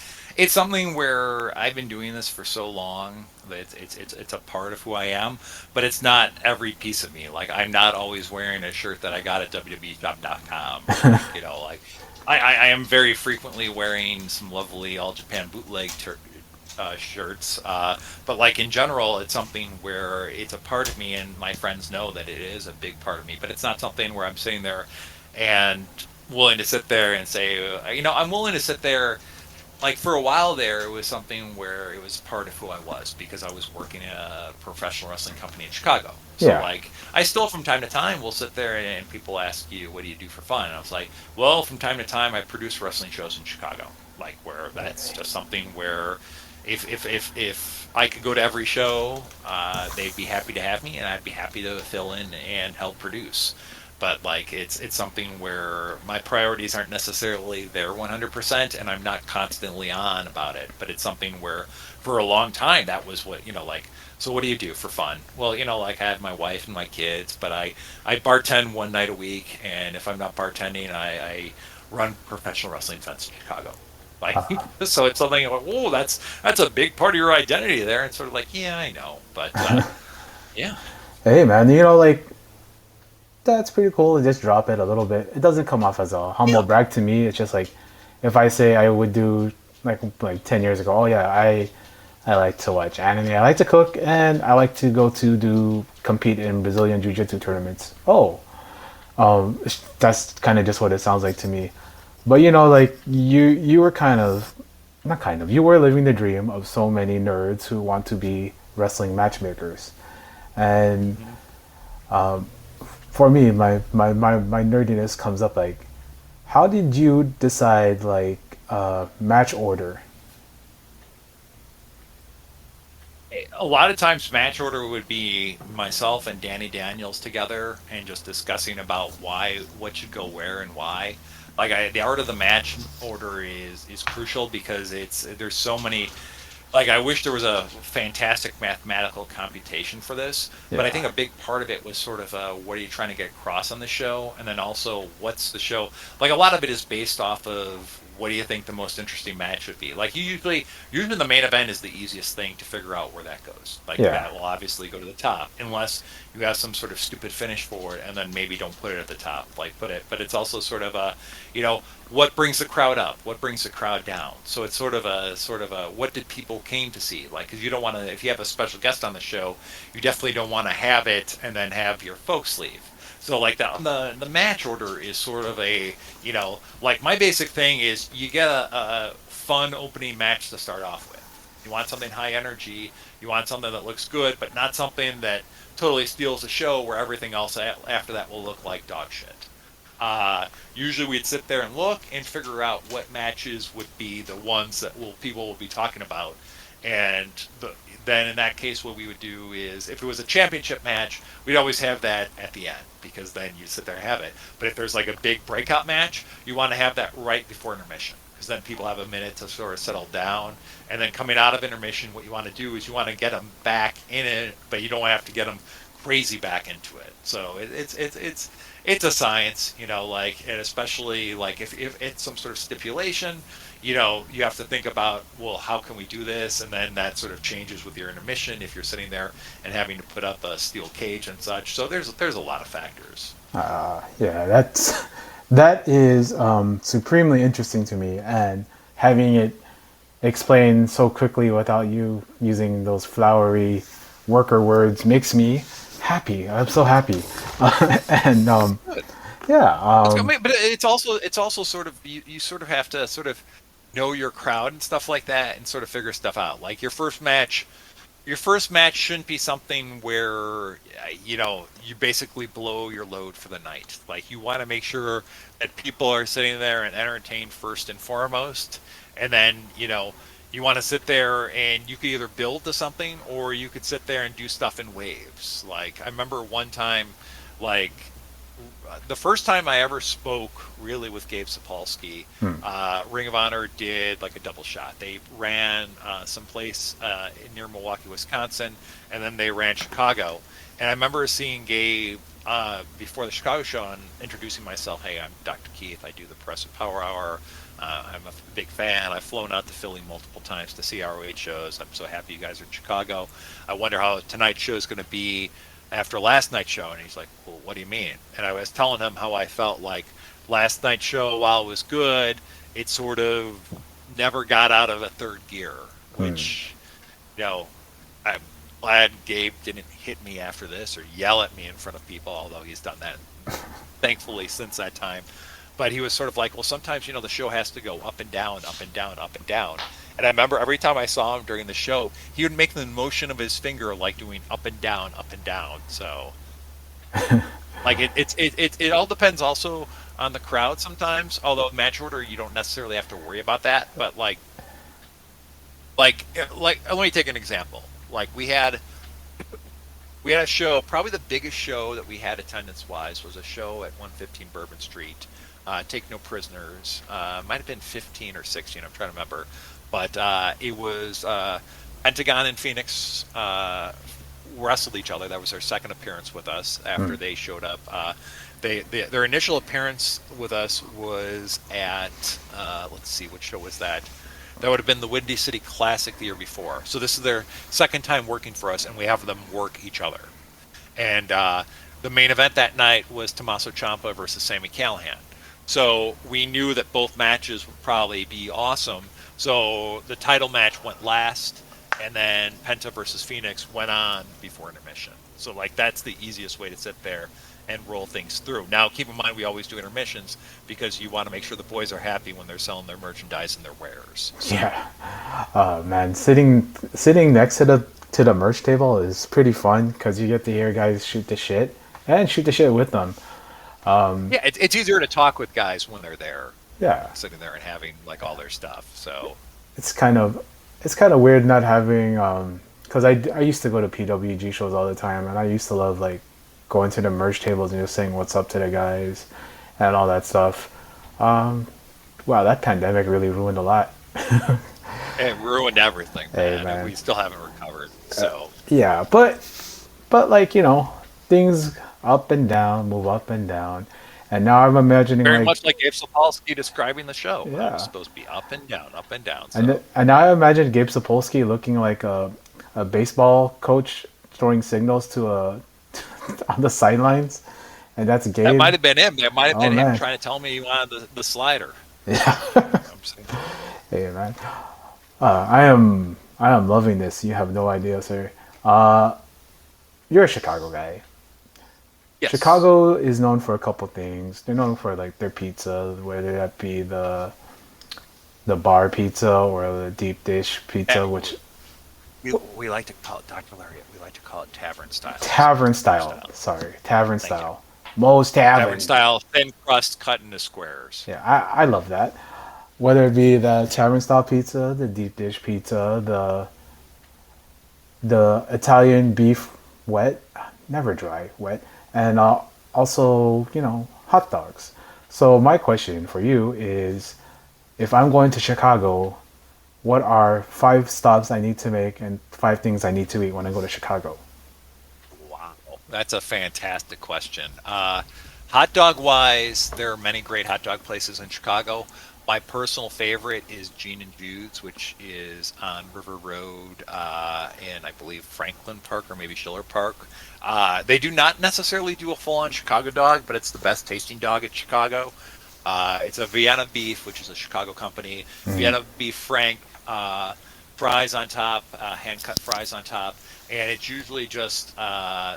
something where I've been doing this for so long that it's a part of who I am, but it's not every piece of me. Like I'm not always wearing a shirt that I got at www.shop.com, or like I am very frequently wearing some lovely All Japan bootleg shirts. But like in general, it's something where it's a part of me, and my friends know that it is a big part of me. But it's not something where I'm sitting there and willing to sit there and say, I'm willing to sit there. Like for a while there, it was something where it was part of who I was because I was working in a professional wrestling company in Chicago. So Yeah. like I still from time to time will sit there and people ask you, what do you do for fun? And I was like, well, from time to time I produce wrestling shows in Chicago. Like where that's just something where if I could go to every show, they'd be happy to have me, and I'd be happy to fill in and help produce. But like it's something where my priorities aren't necessarily there 100%, and I'm not constantly on about it. But it's something where for a long time that was what like. So what do you do for fun? Well, like I have my wife and my kids, but I bartend one night a week, and if I'm not bartending, I run professional wrestling events in Chicago. Like, so it's something like, whoa, that's a big part of your identity there. It's sort of like, yeah, I know, but yeah, Hey man, like that's pretty cool to just drop it a little bit. It doesn't come off as a humble yeah, brag to me. It's just like if I say I would do like 10 years ago, oh yeah, I like to watch anime, I like to cook, and I like to go to do compete in Brazilian jiu-jitsu tournaments. Oh, that's kind of just what it sounds like to me. But like you were kind of not kind of you were living the dream of so many nerds who want to be wrestling matchmakers. And mhm. for me, my nerdiness comes up like, how did you decide like match order? A lot of times match order would be myself and Danny Daniels together and just discussing about what should go where and why. The art of the match order is crucial because there's so many. Like, I wish there was a fantastic mathematical computation for this, but I Yeah. think a big part of it was sort of what are you trying to get across on the show, and then also what's the show. Like, a lot of it is based off of what do you think the most interesting match would be. Like, usually the main event is the easiest thing to figure out where that goes. Like, Yeah. that will obviously go to the top unless you have some sort of stupid finish for it, and then maybe don't put it at the top. Like, put it, but it's also sort of a, you know, what brings the crowd up, what brings the crowd down. So it's sort of a what did people came to see, like, because you don't want to, if you have a special guest on the show, you definitely don't want to have it and then have your folks leave. So like the match order is sort of a, like, my basic thing is you get a fun opening match to start off with. You want something high energy, you want something that looks good, but not something that totally steals the show where everything else after that will look like dog shit. Usually we'd sit there and look and figure out what matches would be the ones that people will be talking about, and then in that case, what we would do is if it was a championship match, we'd always have that at the end because then you sit there and have it. But if there's like a big breakout match, you want to have that right before intermission because then people have a minute to sort of settle down. And then coming out of intermission, what you want to do is you want to get them back in it, but you don't have to get them crazy back into it. So it's a science, like, and especially like if it's some sort of stipulation, you have to think about, well, how can we do this? And then that sort of changes with your intermission if you're sitting there and having to put up a steel cage and such. So there's a lot of factors. Yeah, that is supremely interesting to me, and having it explained so quickly without you using those flowery worker words makes me happy. I'm so happy, and Good. yeah, I mean, but it's also sort of you sort of have to sort of know your crowd and stuff like that and sort of figure stuff out. Like your first match shouldn't be something where you basically blow your load for the night. Like, you want to make sure that people are sitting there and entertained first and foremost, and then you want to sit there and you could either build to something or you could sit there and do stuff in waves. Like, I remember one time, like, the first time I ever spoke really with Gabe Sapolsky, Ring of Honor did like a double shot. They ran someplace near Milwaukee, Wisconsin, and then they ran Chicago. And I remember seeing Gabe before the Chicago show and introducing myself. Hey, I'm Dr. Keith. I do the Press and Power Hour. I'm a big fan. I've flown out to Philly multiple times to see ROH shows. I'm so happy you guys are in Chicago. I wonder how tonight's show is going to be after last night's show. And he's like, well, what do you mean? And I was telling him how I felt like last night's show, while it was good, it sort of never got out of a third gear, which, you know, I'm glad Gabe didn't hit me after this or yell at me in front of people, although he's done that, thankfully, since that time. But he was sort of like, well, sometimes, the show has to go up and down, up and down, up and down. And I remember every time I saw him during the show, he would make the motion of his finger like doing up and down, up and down. So, like, it all depends also on the crowd sometimes. Although match order, you don't necessarily have to worry about that. But like, let me take an example. Like, we had a show, probably the biggest show that we had attendance wise was a show at 115 Bourbon Street. Take No Prisoners. Might have been 15 or 16. I'm trying to remember, but it was Pentagon and Phoenix wrestled each other. That was their second appearance with us after they showed up. Their initial appearance with us was at let's see, what show was that? That would have been the Windy City Classic the year before. So this is their second time working for us, and we have them work each other. And the main event that night was Tommaso Ciampa versus Sami Callihan. So we knew that both matches would probably be awesome. So the title match went last, and then Penta versus Phoenix went on before intermission. So, like, that's the easiest way to sit there and roll things through. Now, keep in mind, we always do intermissions because you want to make sure the boys are happy when they're selling their merchandise and their wares. So, yeah. Man, sitting next to the merch table is pretty fun because you get to hear guys shoot the shit and shoot the shit with them. yeah, it's easier to talk with guys when they're there, Yeah, sitting there and having like all their stuff. So, it's kind of it's kind of weird not having because I used to go to PWG shows all the time, and I used to love like going to the merch tables and just saying what's up to the guys and all that stuff. Wow, that pandemic really ruined a lot. It ruined everything, Hey man, and man. we still haven't recovered. So Yeah, but like, things up and down, move up and down. And now I'm imagining very like, much like Gabe Sapolsky describing the show. I was yeah. supposed to be up and down, up and down. And So and now I imagine Gabe Sapolsky looking like a baseball coach throwing signals to a on the sidelines, and that's that Gabe. might have been him. That might have Oh been him man. trying to tell me he wanted the slider. Yeah. I'm saying, Hey man. I am loving this. You have no idea, sir. Uh, you're a Chicago guy. yes, Chicago is known for a couple things. They're known for like their pizza, whether that be the bar pizza or the deep dish pizza, and which we like to call it Dr. Larry. We like to call it tavern style. So tavern tavern style. style. Sorry, tavern Thank you. style. Most Tavern tavern. style, thin crust cut into squares. Yeah, I love that. Whether it be the tavern style pizza, the deep dish pizza, the Italian beef wet, never dry, wet, and also, hot dogs. So my question for you is, if I'm going to Chicago, what are 5 stops I need to make and 5 things I need to eat when I go to Chicago? Wow, that's a fantastic question. Hot dog wise, there are many great hot dog places in Chicago. My personal favorite is Gene and Jude's, which is on River Road in, I believe, Franklin Park or maybe Schiller Park. They do not necessarily do a full on Chicago dog, but it's the best tasting dog in Chicago. It's a Vienna beef, which is a Chicago company. Mm, Vienna beef frank, fries on top, hand cut fries on top, and it's usually just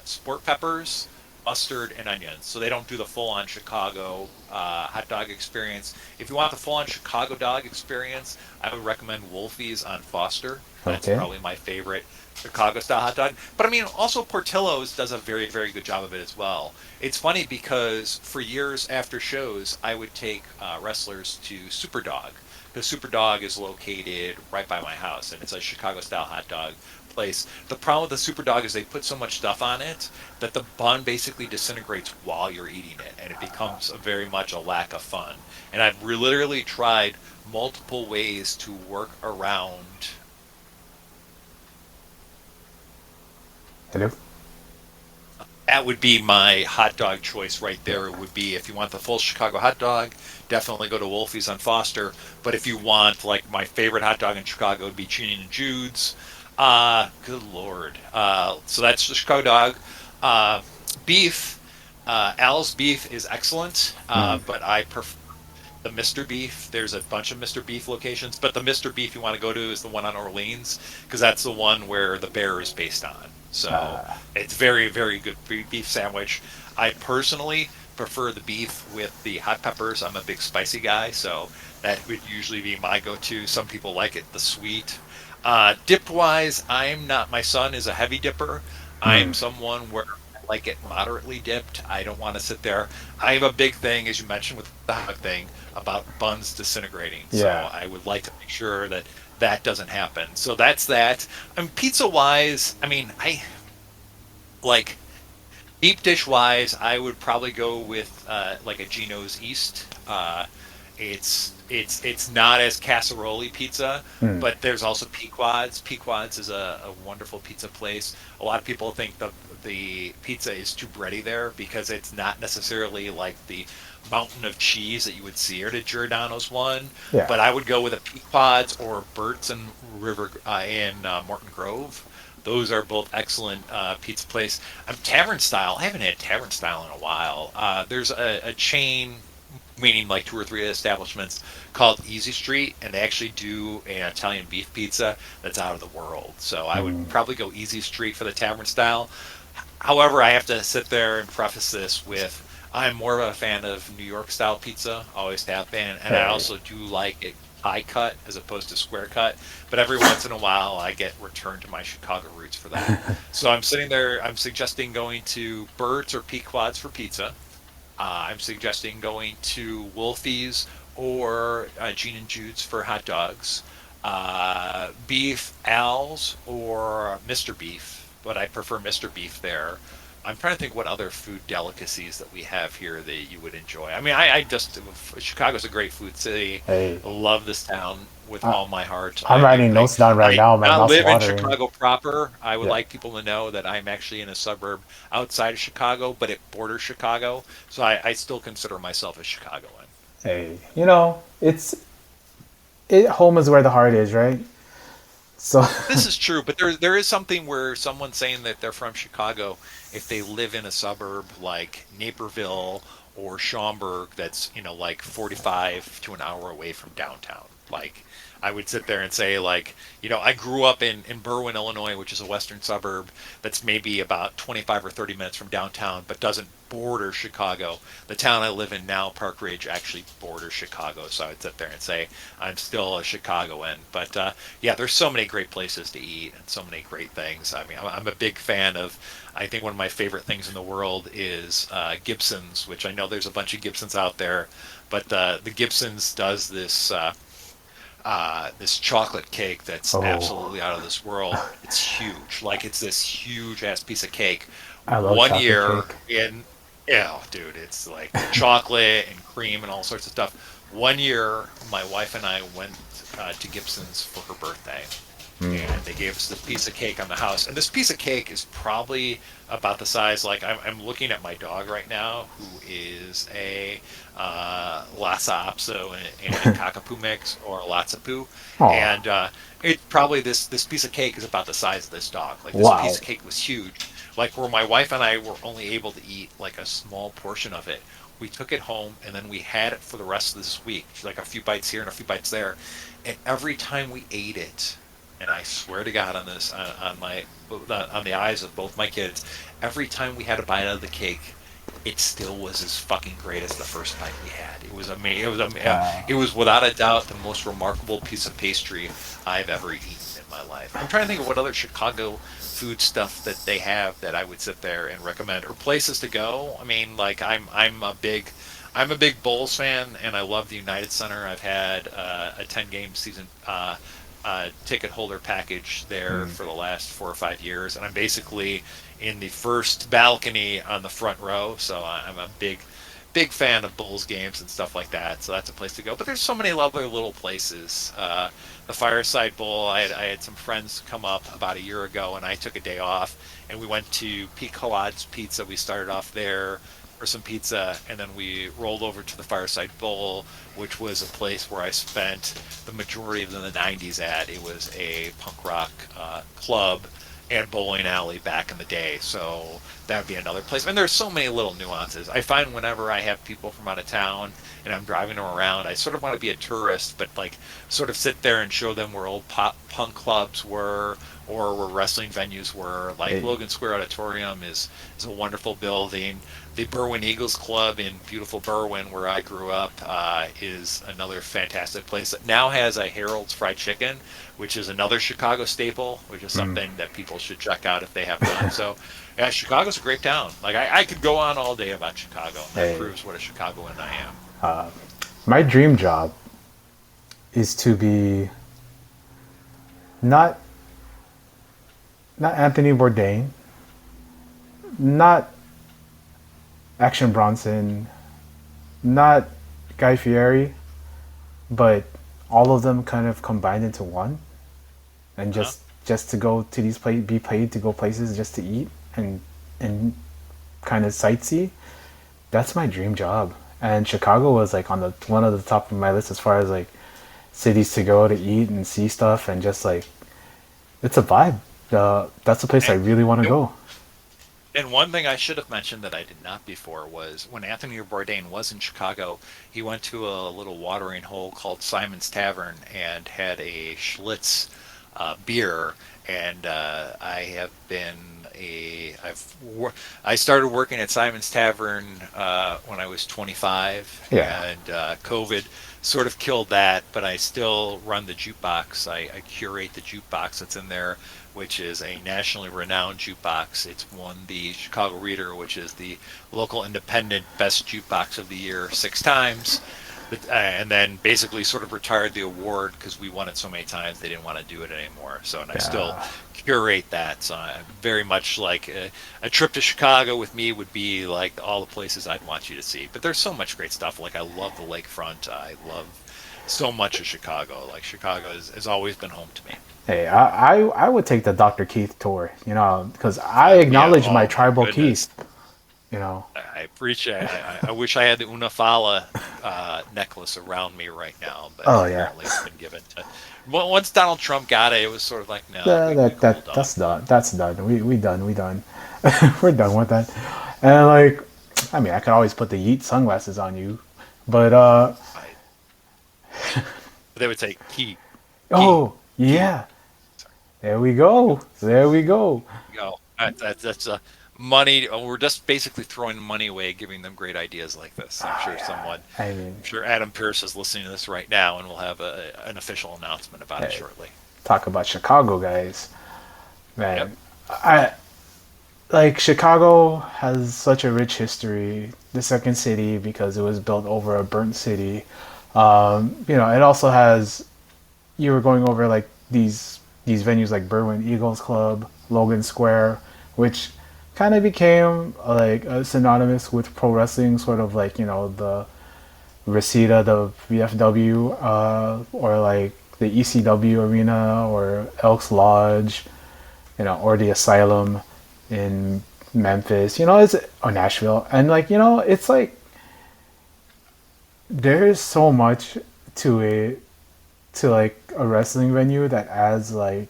sport peppers, mustard, and onions. So they don't do the full on Chicago hot dog experience. If you want the full on Chicago dog experience, I would recommend Wolfie's on Foster. That's okay. probably my favorite Chicago style hot dog. But I mean, also Portillo's does a very, very good job of it as well. It's funny because for years after shows, I would take wrestlers to Superdog. Because Superdog is located right by my house, and it's a Chicago style hot dog place. The problem with the Superdog is they put so much stuff on it that the bun basically disintegrates while you're eating it, and it becomes very much a lack of fun. And I've literally tried multiple ways to work around. Hello? That would be my hot dog choice right there. It would be if you want the full Chicago hot dog, definitely go to Wolfie's on Foster. But if you want like my favorite hot dog in Chicago, would be Gene and Jude's. Good lord. So that's the Chicago dog. Uh, beef. Al's beef is excellent, Mm, but I prefer the Mr. Beef. There's a bunch of Mr. Beef locations, but the Mr. Beef you want to go to is the one on Orleans because that's the one where the bear is based on. So it's very, very good beef sandwich. I personally prefer the beef with the hot peppers. I'm a big spicy guy, so that would usually be my go-to. Some people like it the sweet. Dip wise, I'm not. My son is a heavy dipper. I'm mm, someone where I like it moderately dipped. I don't want to sit there. I have a big thing, as you mentioned, with the hot thing about buns disintegrating. So yeah. I would like to make sure that that doesn't happen. So that's that. I mean, pizza wise, I mean, I like deep dish wise, I would probably go with like a Geno's East. It's not as casserole pizza, Mm, but there's also Pequod's. Pequod's is a wonderful pizza place. A lot of people think the pizza is too bready there because it's not necessarily like the mountain of cheese that you would see at a Giordano's one. yeah. But I would go with a Pequod's or Burt's in River in Morton Grove. Those are both excellent pizza place. Tavern style. I haven't had tavern style in a while. There's a chain, meaning like two or three establishments called Easy Street, and they actually do an Italian beef pizza that's out of the world. So I would Mm, probably go Easy Street for the tavern style. However, I have to sit there and preface this with I'm more of a fan of New York style pizza, always have been, and I hey. also do like it high cut as opposed to square cut. But every once in a while, I get returned to my Chicago roots for that. So I'm sitting there. I'm suggesting going to Burt's or Pequod's for pizza. I'm suggesting going to Wolfie's or Gene and Jude's for hot dogs. Beef Al's or Mr. Beef, but I prefer Mr. Beef there. I'm trying to think what other food delicacies that we have here that you would enjoy. I mean, I just Chicago's a great food city. Hey, I love this town with I, all my heart. I'm writing notes down right I now. do My not mouth's live in watering. Chicago proper. I would Yeah. like people to know that I'm actually in a suburb outside of Chicago, but it borders Chicago. So I still consider myself a Chicagoan. Hey, home is where the heart is, right? So, This is true, but there is something where someone's saying that they're from Chicago if they live in a suburb like Naperville or Schaumburg that's, like 45 to an hour away from downtown. Like I would sit there and say like, I grew up in Berwyn, Illinois, which is a western suburb that's maybe about 25 or 30 minutes from downtown but doesn't border Chicago. The town I live in now, Park Ridge, actually borders Chicago. So I would sit there and say I'm still a Chicagoan. But yeah, there's so many great places to eat and so many great things. I mean, I'm a big fan of. I think one of my favorite things in the world is Gibson's, which I know there's a bunch of Gibsons out there, but the Gibson's does this chocolate cake that's oh, absolutely out of this world. It's huge. Like it's this huge ass piece of cake. I love One chocolate year cake. in, yeah, dude, it's like chocolate and cream and all sorts of stuff. One year, my wife and I went to Gibson's for her birthday, Mm. and they gave us this piece of cake on the house. And this piece of cake is probably about the size. Like I'm looking at my dog right now, who is a Lhasa Apso and Cockapoo mix or a Lhasa Poo, Oh, and it probably this piece of cake is about the size of this dog. Like this piece wow. of cake was huge. Like where my wife and I were only able to eat like a small portion of it. We took it home and then we had it for the rest of this week, like a few bites here and a few bites there. And every time we ate it, and I swear to God on this, on the eyes of both my kids, every time we had a bite out of the cake, it still was as fucking great as the first bite we had. It was amazing. Wow. It was without a doubt the most remarkable piece of pastry I've ever eaten in my life. I'm trying to think of what other Chicago food stuff that they have that I would sit there and recommend or places to go. I mean, like I'm a big Bulls fan, and I love the United Center. I've had a 10 game season ticket holder package there Mm. for the last 4 or 5 years, and I'm basically in the first balcony on the front row. So I'm a big fan of Bulls games and stuff like that. So that's a place to go. But there's so many other little places. The Fireside Bowl. I had some friends come up about a year ago, and I took a day off, and we went to Pete Colod's Pizza. We started off there for some pizza, and then we rolled over to the Fireside Bowl, which was a place where I spent the majority of the '90s at. It was a punk rock club and bowling alley back in the day. So that would be another place. And there's so many little nuances. I find whenever I have people from out of town and I'm driving them around, I sort of want to be a tourist, but like sort of sit there and show them where old pop punk clubs were or where wrestling venues were. Like Hey, Logan Square Auditorium is a wonderful building. The Berwyn Eagles Club in beautiful Berwyn, where I grew up, is another fantastic place that now has a Harold's Fried Chicken, which is another Chicago staple, which is mm. something that people should check out if they have not. So, yeah, Chicago's a great town. Like I could go on all day about Chicago, and that Hey, proves what a Chicagoan I am. my dream job is to be not not Anthony Bourdain, not Action Bronson, not Guy Fieri, but all of them kind of combined into one, and Huh? just to go to be paid to go places just to eat and kind of sightsee. That's my dream job. And Chicago was like on the one of the top of my list as far as like cities to go to eat and see stuff and just like it's a vibe. That's the place I And, really want to and go. And one thing I should have mentioned that I did not before was when Anthony Bourdain was in Chicago, he went to a little watering hole called Simon's Tavern and had a Schlitz beer. And I have been I started working at Simon's Tavern when I was 25, Yeah. and COVID sort of killed that. But I still run the jukebox. I curate the jukebox that's in there, which is a nationally renowned jukebox. It's won the Chicago Reader, which is the local independent best jukebox of the year, 6 times. And then basically sort of retired the award because we won it so many times they didn't want to do it anymore. So, and I still Yeah. curate that. So, I very much like a trip to Chicago with me would be like all the places I'd want you to see. But there's so much great stuff. Like I love the lakefront. I love so much of Chicago. Like Chicago has always been home to me. Hey, I would take the Dr. Keith tour, because I Yeah. acknowledge my Oh my tribal goodness. Keith, you know. I appreciate. I wish I had the Unafala necklace around me right now, but Oh yeah. apparently it's been given to. Well, once Donald Trump got it, it was sort of like, no, Yeah, we cooled that's off. done. That's done. We done. We're done with that. And like, I mean, I could always put the Yeet sunglasses on you, but I, they would say key, oh key. yeah, there we go. There we go. Go. That's money. We're just basically throwing money away, giving them great ideas like this. I'm Oh sure yeah. someone, I mean, I'm sure Adam Pierce is listening to this right now, and we'll have an official announcement about it hey, shortly. talk about Chicago guys, Yep. man. I like Chicago has such a rich history. The second city because it was built over a burnt city. It also has. You were going over like these venues like Berwyn Eagles Club, Logan Square, which kind of became like synonymous with pro wrestling, sort of like the Reseda, the VFW, or like the ECW arena, or Elks Lodge, or the Asylum in Memphis. It's or Nashville, and like it's like there's so much to it, to like a wrestling venue that adds like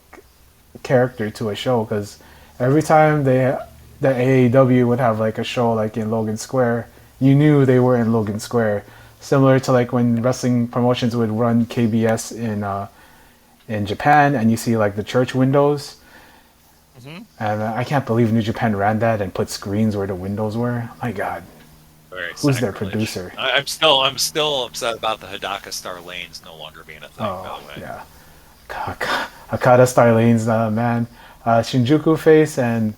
character to a show, because every time the AAW would have like a show like in Logan Square, you knew they were in Logan Square. Similar to like when wrestling promotions would run KBS in Japan, and you see like the church windows. Hmm. And I can't believe New Japan ran that and put screens where the windows were. My God, Very who's their sacrilege. producer? I'm still upset about the Hidaka Star Lanes no longer being a thing. By Oh the way, yeah, Hakata Starlane's man. Shinjuku Face and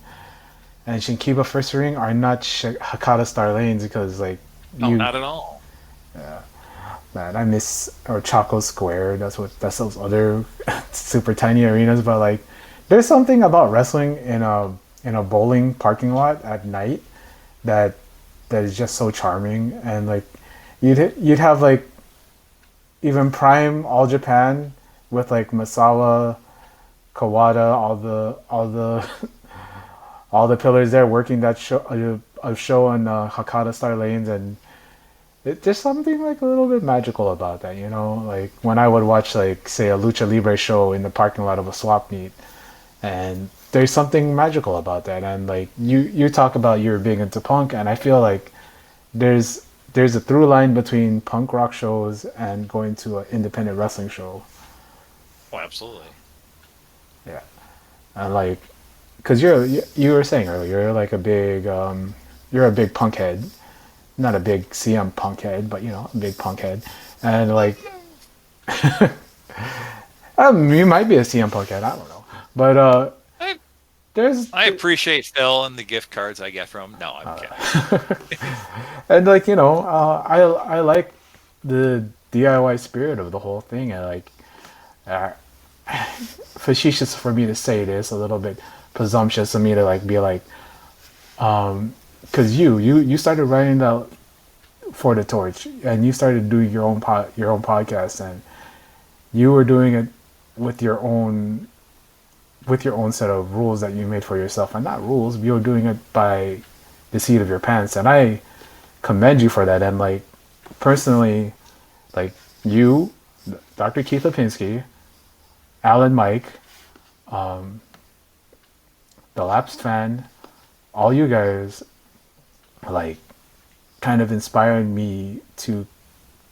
Shinkiba First Ring are not Hakata Star Lanes, because like no, you not at all. man, I miss or Chaco Square. That's those other super tiny arenas. But like, there's something about wrestling in a bowling parking lot at night that that is just so charming. And like, you'd have like even Prime All Japan with like Masawa, Kawada, all the all the pillars there working that show a show on Hakata Star Lanes. And there's something like a little bit magical about that, like when I would watch like say a lucha libre show in the parking lot of a swap meet, and there's something magical about that. And like you talk about you're big into punk, and I feel like there's there's a through line between punk rock shows and going to an independent wrestling show. Oh, absolutely. Yeah. And like, because you were saying earlier, you're like a big you're a big punk head, not a big CM Punk head, but a big punk head. And like, you might be a CM Punk head, I don't know, but I there's I appreciate Phil and the gift cards I get from. No, I'm kidding. and like I like the DIY spirit of the whole thing. And like, uh, facetious for me to say this, a little bit presumptuous of me to like be like, because you started writing that for the torch, and you started doing your own podcast, and you were doing it with your own set of rules that you made for yourself. And not rules, you were doing it by the seat of your pants, and I commend you for that. And like, personally, like, you, Dr. Keith Lipinski, Alan Mike, the Lapsed Fan, all you guys, like, kind of inspired me to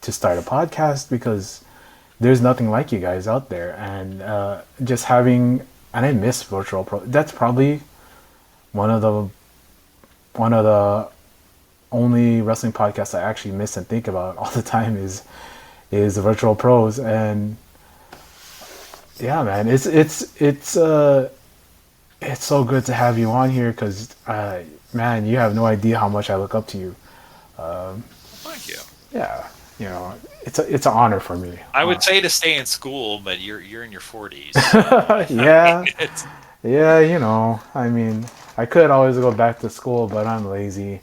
start a podcast, because there's nothing like you guys out there. And just having, and I miss virtual pro. That's probably one of the one of the only wrestling podcasts I actually miss and think about all the time is the virtual pros. And yeah, man, it's so good to have you on here, because man, you have no idea how much I look up to you. Well, thank you. Yeah. you know, it's an honor for me. I would say to stay in school, but you're in your 40s, so I mean, Yeah, it's yeah, you know, I mean, I could always go back to school, but I'm lazy.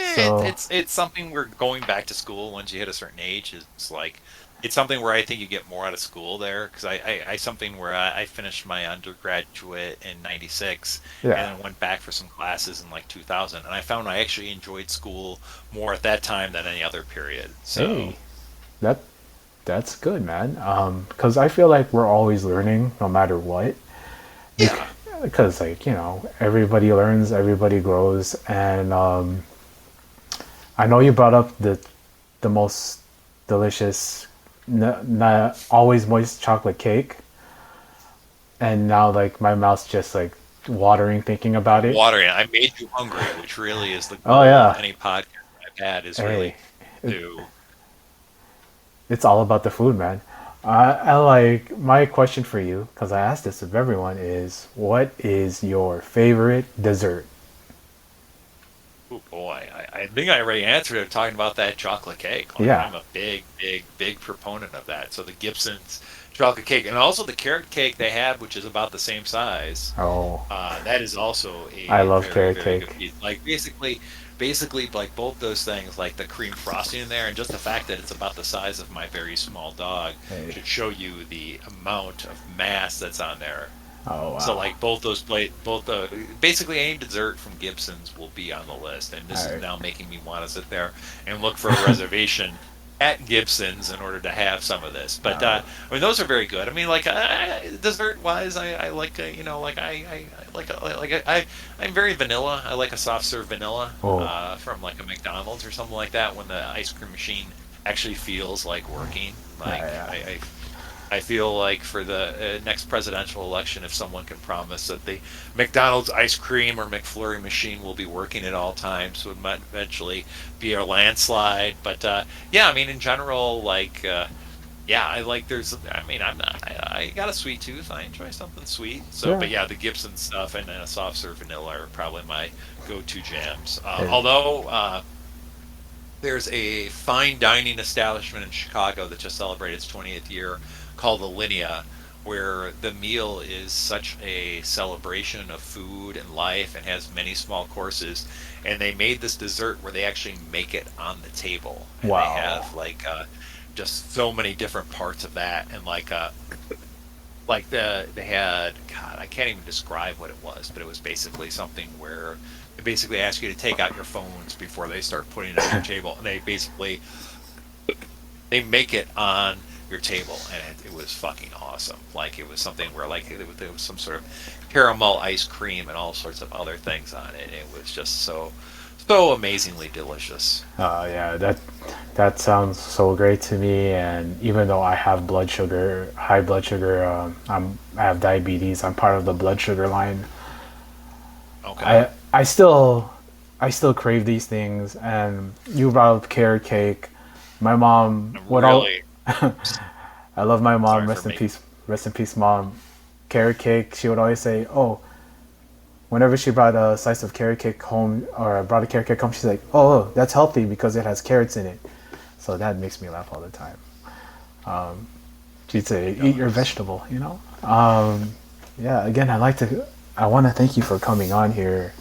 So, it's something where going back to school once you hit a certain age is like it's something where I think you get more out of school there because I something where I finished my undergraduate in '96 and yeah. then went back for some classes in like 2000 and I found I actually enjoyed school more at that time than any other period. So Hey, that that's good, man. Because I feel like we're always learning, no matter what. yeah, Because, like, you know, everybody learns, everybody grows, and I know you brought up the most delicious, not always moist chocolate cake, and now like my mouth's just like watering thinking about it. watering. I made you hungry, which really is the Oh goal of yeah, any podcast I've had is hey, really it, to it's all about the food, man. I like my question for you because I asked this of everyone is what is your favorite dessert? oh boy, I think I already answered it talking about that chocolate cake. Like Yeah. I'm a big proponent of that. So the Gibson's chocolate cake, and also the carrot cake they have, which is about the same size. Oh, That is also I a love carrot very good cake. piece. Like basically like both those things, like the cream frosting in there, and just the fact that it's about the size of my very small dog Hey. should show you the amount of mass that's on there. Oh So wow. like both those plate, both the basically any dessert from Gibson's will be on the list, and All this is right. now making me want to sit there and look for a reservation at Gibson's in order to have some of this. But Uh, I mean, those are very good. I mean, like dessert wise, I like you know like I I'm very vanilla. I like a soft serve vanilla oh, from like a McDonald's or something like that when the ice cream machine actually feels like working. Like yeah. I feel like for the next presidential election, if someone can promise that the McDonald's ice cream or McFlurry machine will be working at all times, would might eventually be a landslide. But yeah, I mean, in general, like yeah, I like. There's, I mean, I'm not. I got a sweet tooth. I enjoy something sweet. So, Yeah. but yeah, the Gibson stuff and a soft serve vanilla are probably my go-to jams. Hey. Although there's a fine dining establishment in Chicago that just celebrated its 20th year called the Linea, where the meal is such a celebration of food and life and has many small courses. And they made this dessert where they actually make it on the table, and they Wow. have like just so many different parts of that, and like they had God, I can't even describe what it was, but it was basically something where they basically ask you to take out your phones before they start putting it on your table, and they make it on your table, and it was fucking awesome. Like it was something where like there was some sort of caramel ice cream and all sorts of other things on it. It was just so amazingly delicious. Yeah, that sounds so great to me. And even though I have blood sugar, high blood sugar, I have diabetes. I'm part of the blood sugar line. Okay, I still crave these things. And you brought up carrot cake. My mom I'm would all. really I love my mom. sorry for me. Rest in peace, mom. Carrot cake. She would always say, "Oh, whenever she brought a slice of carrot cake home or brought a carrot cake home, she's like, "Oh, that's healthy because it has carrots in it." So that makes me laugh all the time. She'd say, "Eat your Does. vegetable," you know. Yeah. Again, I want to thank you for coming on here.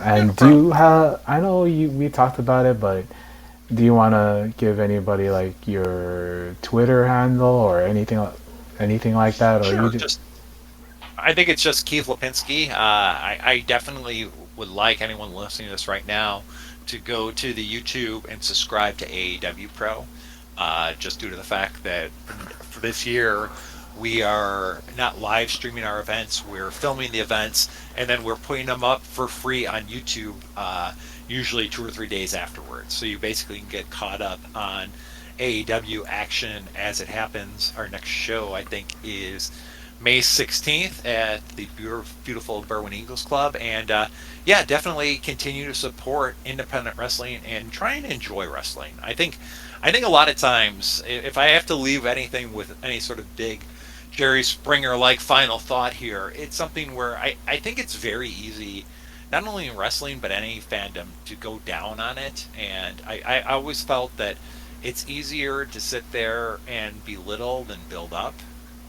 Yeah, no And do problem. you have? I know we talked about it, but do you want to give anybody like your Twitter handle or anything like that, or you Sure, just just I think it's just Keith Lipinski. I definitely would like anyone listening to this right now to go to the YouTube and subscribe to AEW Pro. Just due to the fact that for this year we are not live streaming our events, we're filming the events, and then we're putting them up for free on YouTube. Usually 2 or 3 days afterwards. So you basically can get caught up on AEW action as it happens. Our next show, I think, is May 16th at the beautiful Berwyn Eagles Club. And yeah, definitely continue to support independent wrestling and try and enjoy wrestling. I think a lot of times, if I have to leave anything with any sort of big Jerry Springer like final thought here, it's something where I think it's very easy, not only in wrestling, but any fandom, to go down on it. And I always felt that it's easier to sit there and belittle than build up.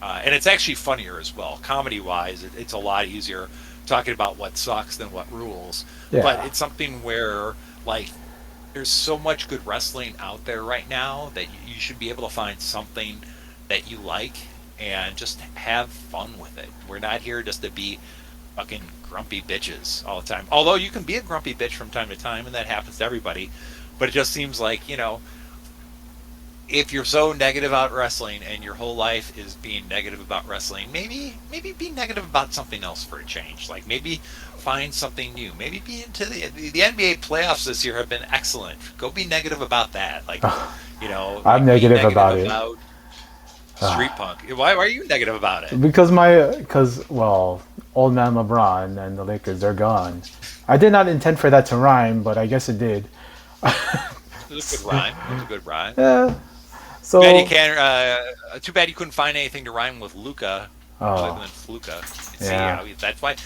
And it's actually funnier as well. Comedy wise, it's a lot easier talking about what sucks than what rules. But Yeah. it's something where, like, there's so much good wrestling out there right now that you should be able to find something that you like and just have fun with it. We're not here just to be fucking grumpy bitches all the time. Although you can be a grumpy bitch from time to time, and that happens to everybody. But it just seems like, if you're so negative about wrestling and your whole life is being negative about wrestling, maybe be negative about something else for a change. Like maybe find something new. Maybe be into the NBA playoffs this year have been excellent. Go be negative about that. Like, I'm like be negative negative about it. about Street Punk. Why are you negative about it? Because well, old man LeBron and the Lakers, they're gone. I did not intend for that to rhyme, but I guess it did. It was a good rhyme. It was a good rhyme. Yeah. Too bad you So, can't. Too bad you couldn't find anything to rhyme with Luca other oh, than Fluka. See, yeah. that's why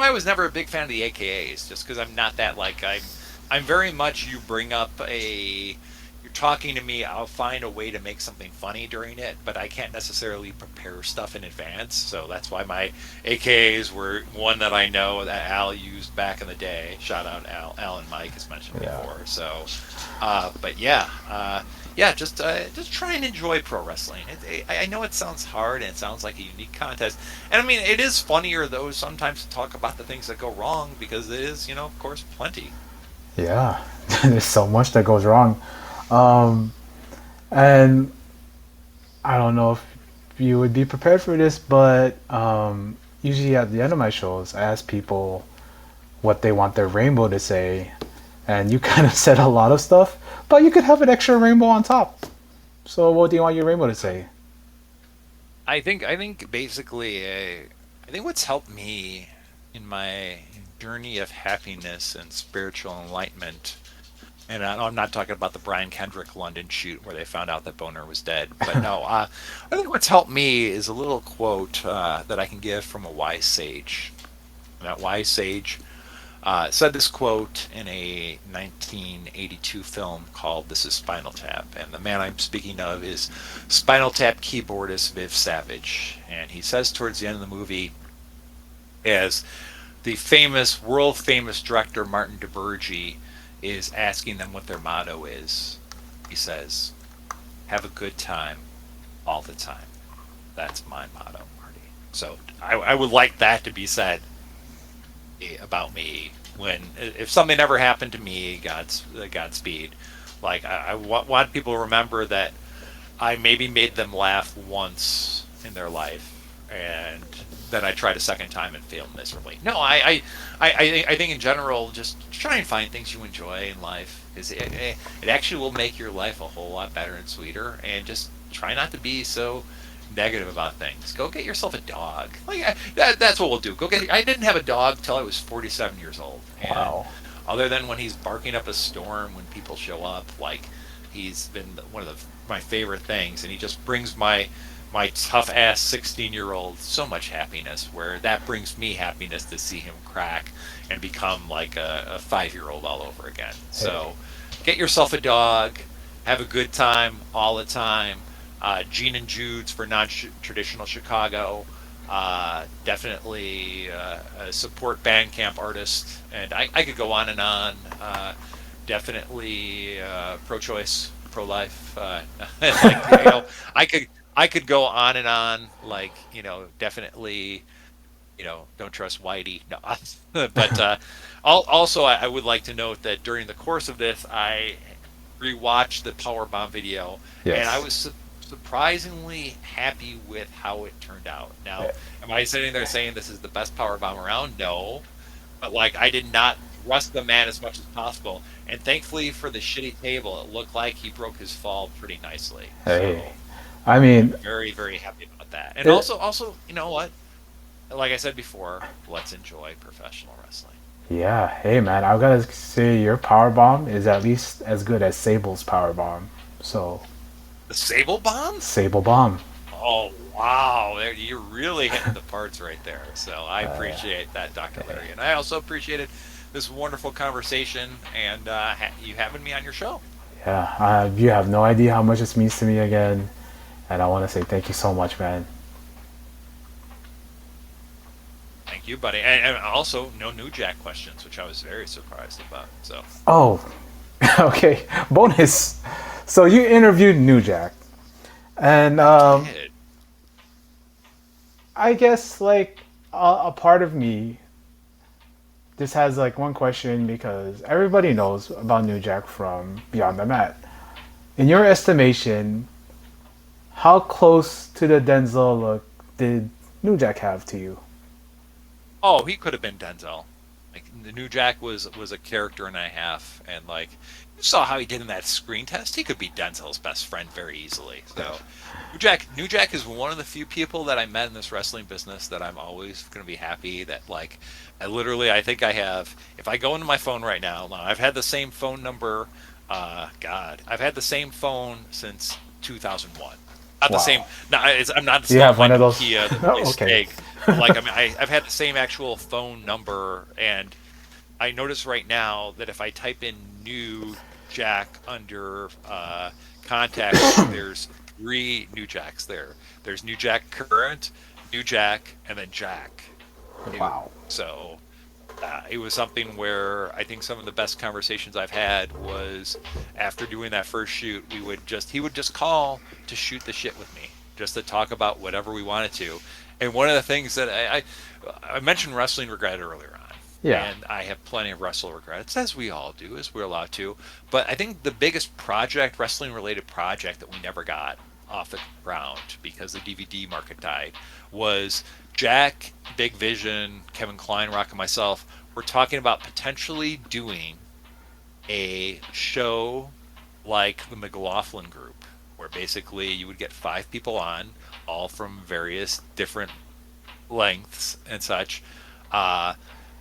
I was never a big fan of the AKAs, just because I'm not that like I'm very much you bring up you're talking to me, I'll find a way to make something funny during it, but I can't necessarily prepare stuff in advance. So that's why my AKAs were one that I know that Al used back in the day. Shout out Al and Mike, as mentioned Yeah. before. So, but yeah. Yeah, just try and enjoy pro wrestling. I know it sounds hard and it sounds like a unique contest, and I mean it is funnier though sometimes to talk about the things that go wrong because it is, of course, plenty. Yeah. There's so much that goes wrong. Um, and I don't know if you would be prepared for this, but usually at the end of my shows, I ask people what they want their rainbow to say, and you kind of said a lot of stuff, but you could have an extra rainbow on top. So, what do you want your rainbow to say? I think basically, I think what's helped me in my journey of happiness and spiritual enlightenment. And I'm not talking about the Brian Kendrick London shoot where they found out that Boner was dead. But no, I think what's helped me is a little quote that I can give from a wise sage. That wise sage said this quote in a 1982 film called This is Spinal Tap. And the man I'm speaking of is Spinal Tap keyboardist Viv Savage. And he says towards the end of the movie, as the world famous director Martin DeBurgi is asking them what their motto is, he says, "Have a good time all the time." That's my motto, Marty. So I would like that to be said about me when if something ever happened to me, Godspeed. Like I want people to remember that I maybe made them laugh once in their life, and then I tried a second time and failed miserably. No, I think in general, just try and find things you enjoy in life, because it actually will make your life a whole lot better and sweeter. And just try not to be so negative about things. Go get yourself a dog. Like that's what we'll do. Go get. I didn't have a dog till I was 47 years old, and Wow. other than when he's barking up a storm when people show up, like he's been one of my favorite things, and he just brings my tough ass 16-year-old so much happiness, where that brings me happiness to see him crack and become like a 5-year-old all over again. Hey. So get yourself a dog, have a good time all the time. Gene and Jude's for non-traditional Chicago. Definitely support Bandcamp artists, and I could go on and on. Definitely pro-choice, pro-life. Like I could go on and on. Like definitely don't trust Whitey. No, but also I would like to note that during the course of this, I rewatched the Powerbomb video, and I Yes. was surprisingly happy with how it turned out. Now, am I sitting there saying this is the best Powerbomb around? No, but like I did not trust the man as much as possible, and thankfully for the shitty table, it looked like he broke his fall pretty nicely. Hey. So I I'm mean, very very happy about that. And it, also, you know what? Like I said before, let's enjoy professional wrestling. yeah. Hey, man, I've got to say your power bomb is at least as good as Sable's power bomb. So, The Sable Bomb? Sable bomb. Oh wow, you're really hitting the parts right there. So I appreciate that, Dr. Larry, and I also appreciated this wonderful conversation and you having me on your show. Yeah, you have no idea how much this means to me again, and I want to say thank you so much, man. Thank you, buddy. And also, no New Jack questions, which I was very surprised about. So, Oh, okay. Bonus. So you interviewed New Jack, and I did. I guess like a part of me just has like one question because everybody knows about New Jack from Beyond the Mat. In your estimation, how close to the Denzel look did New Jack have to you? Oh, he could have been Denzel. Like the New Jack was a character and a half, and like you saw how he did in that screen test. He could be Denzel's best friend very easily. So, New Jack is one of the few people that I met in this wrestling business that I'm always going to be happy that like I think I have. If I go into my phone right now, I've had the same phone number. God, I've had the same phone since 2001. Not the same. Wow. No, I'm not. Do It's you not have my one of those? Nokia that Oh, plays okay. Snake. But like, I mean, I've had the same actual phone number, and I notice right now that if I type in New Jack under contacts, there's three New Jacks there. There's New Jack Current, New Jack, and then Jack New. Wow. So it was something where I think some of the best conversations I've had was after doing that first shoot. He would just call to shoot the shit with me, just to talk about whatever we wanted to. And one of the things that I mentioned wrestling regret earlier on, Yeah. and I have plenty of wrestle regrets, as we all do, as we're allowed to. But I think the biggest project, wrestling related project that we never got off the ground because the DVD market died was Jack, Big Vision, Kevin Kleinrock, and myself were talking about potentially doing a show like the McLaughlin Group, where basically you would get five people on, all from various different lengths and such, uh,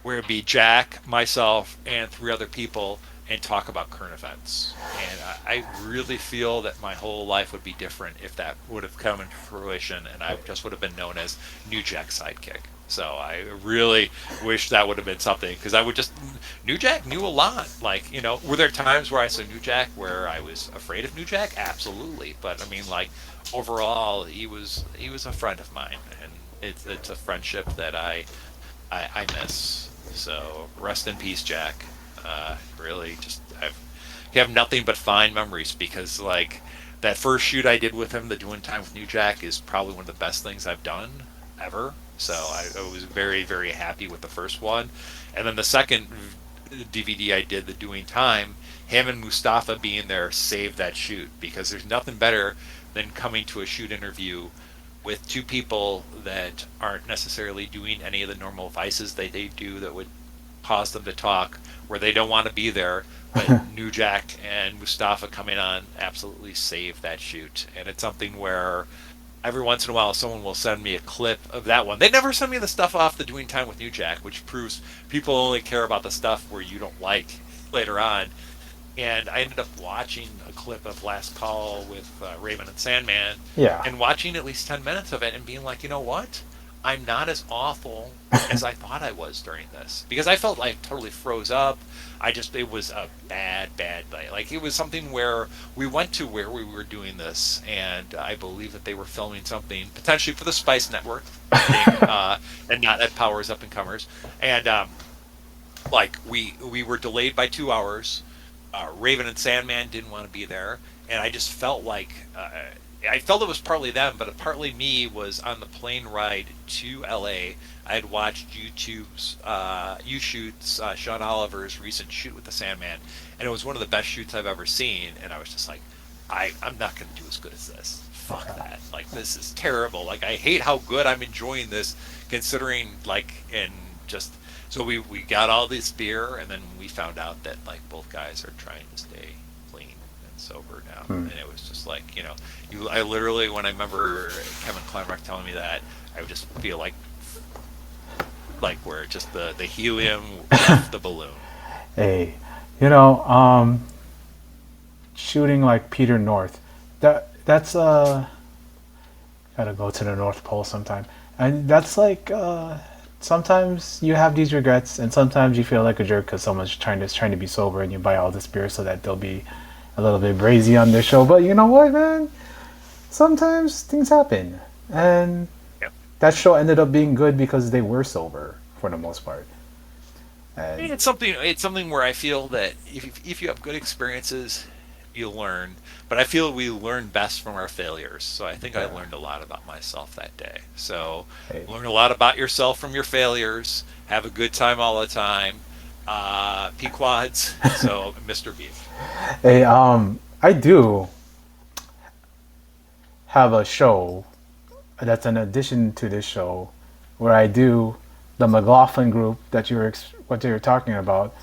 where it'd be Jack, myself, and three other people, and talk about current events. And I really feel that my whole life would be different if that would have come into fruition, and I just would have been known as New Jack Sidekick. So I really wish that would have been something because I would just New Jack knew a lot. Like were there times where I saw New Jack where I was afraid of New Jack? Absolutely, but I mean, like overall, he was a friend of mine, and it's a friendship that I miss. So rest in peace, Jack. Really, just I have nothing but fine memories because like that first shoot I did with him, the Doing Time with New Jack, is probably one of the best things I've done ever. So I was very very happy with the first one, and then the second DVD I did, the Doing Time, him and Mustafa being there saved that shoot because there's nothing better than coming to a shoot interview with two people that aren't necessarily doing any of the normal vices they do that would cause them to talk where they don't want to be there. But New Jack and Mustafa coming on absolutely saved that shoot. And it's something where every once in a while someone will send me a clip of that one. They never send me the stuff off the Doing Time with New Jack, which proves people only care about the stuff where you don't like later on. And I ended up watching a clip of Last Call with Raven and Sandman, Yeah. and watching at least 10 minutes of it and being like, you know what? I'm not as awful as I thought I was during this because I felt like totally froze up. It was a bad night. Like it was something where we went to where we were doing this, and I believe that they were filming something potentially for the Spice Network, and not at Powers Up and Comers. And like we were delayed by 2 hours. Raven and Sandman didn't want to be there, and I just felt like I felt it was partly them, but partly me was on the plane ride to LA. I had watched Sean Oliver's recent shoot with the Sandman, and it was one of the best shoots I've ever seen. And I was just like, I'm not going to do as good as this. Fuck that. Like this is terrible. Like I hate how good I'm enjoying this, considering like and just so we got all this beer, and then we found out that like both guys are trying to stay clean and sober now, Hmm. and it was just like I literally when I remember Kevin Kleinrock telling me that, I would just feel like where just the helium left the balloon. Hey, shooting like Peter North, that's gotta go to the North Pole sometime, and that's like sometimes you have these regrets, and sometimes you feel like a jerk because someone's trying to be sober, and you buy all this beer so that they'll be a little bit brazy on this show, but you know what, man? Sometimes things happen, and Yep. that show ended up being good because they were sober for the most part. I mean, And it's something where I feel that if you have good experiences, you learn. But I feel we learn best from our failures. So I think I yeah, learned a lot about myself that day. So hey, learn a lot about yourself from your failures. Have a good time all the time. Pequods. So Mr. Beef. hey, I do have a show that's an addition to this show where I do the McLaughlin group that what you were talking about.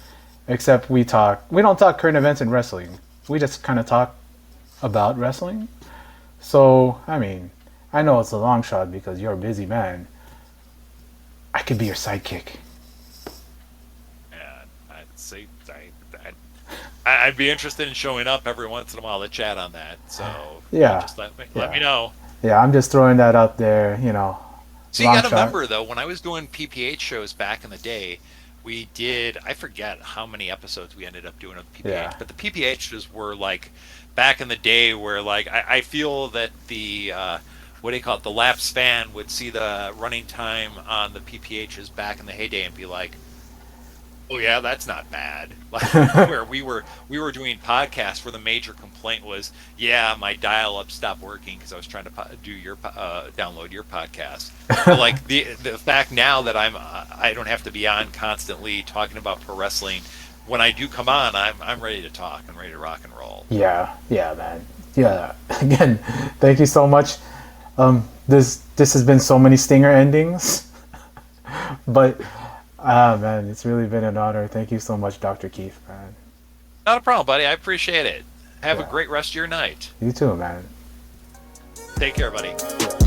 Except we don't talk current events in wrestling. We just kind of talk about wrestling. So I mean, I know it's a long shot because you're a busy man. I could be your sidekick. And I'd say I'd be interested in showing up every once in a while to chat on that. So Yeah, just let me yeah, know. yeah. I'm just throwing that out there. You know, So you long got to shot. remember though, when I was doing PPH shows back in the day, we did I forget how many episodes we ended up doing of PPH, Yeah, but the PPHs were like back in the day where like I feel that the what do you call it, the lapsed fan would see the running time on the PPHs back in the heyday and be like, oh yeah, that's not bad. Like where we were doing podcasts where the major complaint was, yeah, my dial-up stopped working because I was trying to do your download your podcast. But like the fact now that I don't have to be on constantly talking about pro wrestling. When I do come on, I'm ready to talk. I'm ready to rock and roll. yeah, yeah, man. Yeah. Again, thank you so much. This has been so many stinger endings, but man, it's really been an honor. Thank you so much, Dr. Keith, man. Not a problem, buddy. I appreciate it. Have a Yeah, great rest of your night. you too, man. Take care, buddy. Yeah.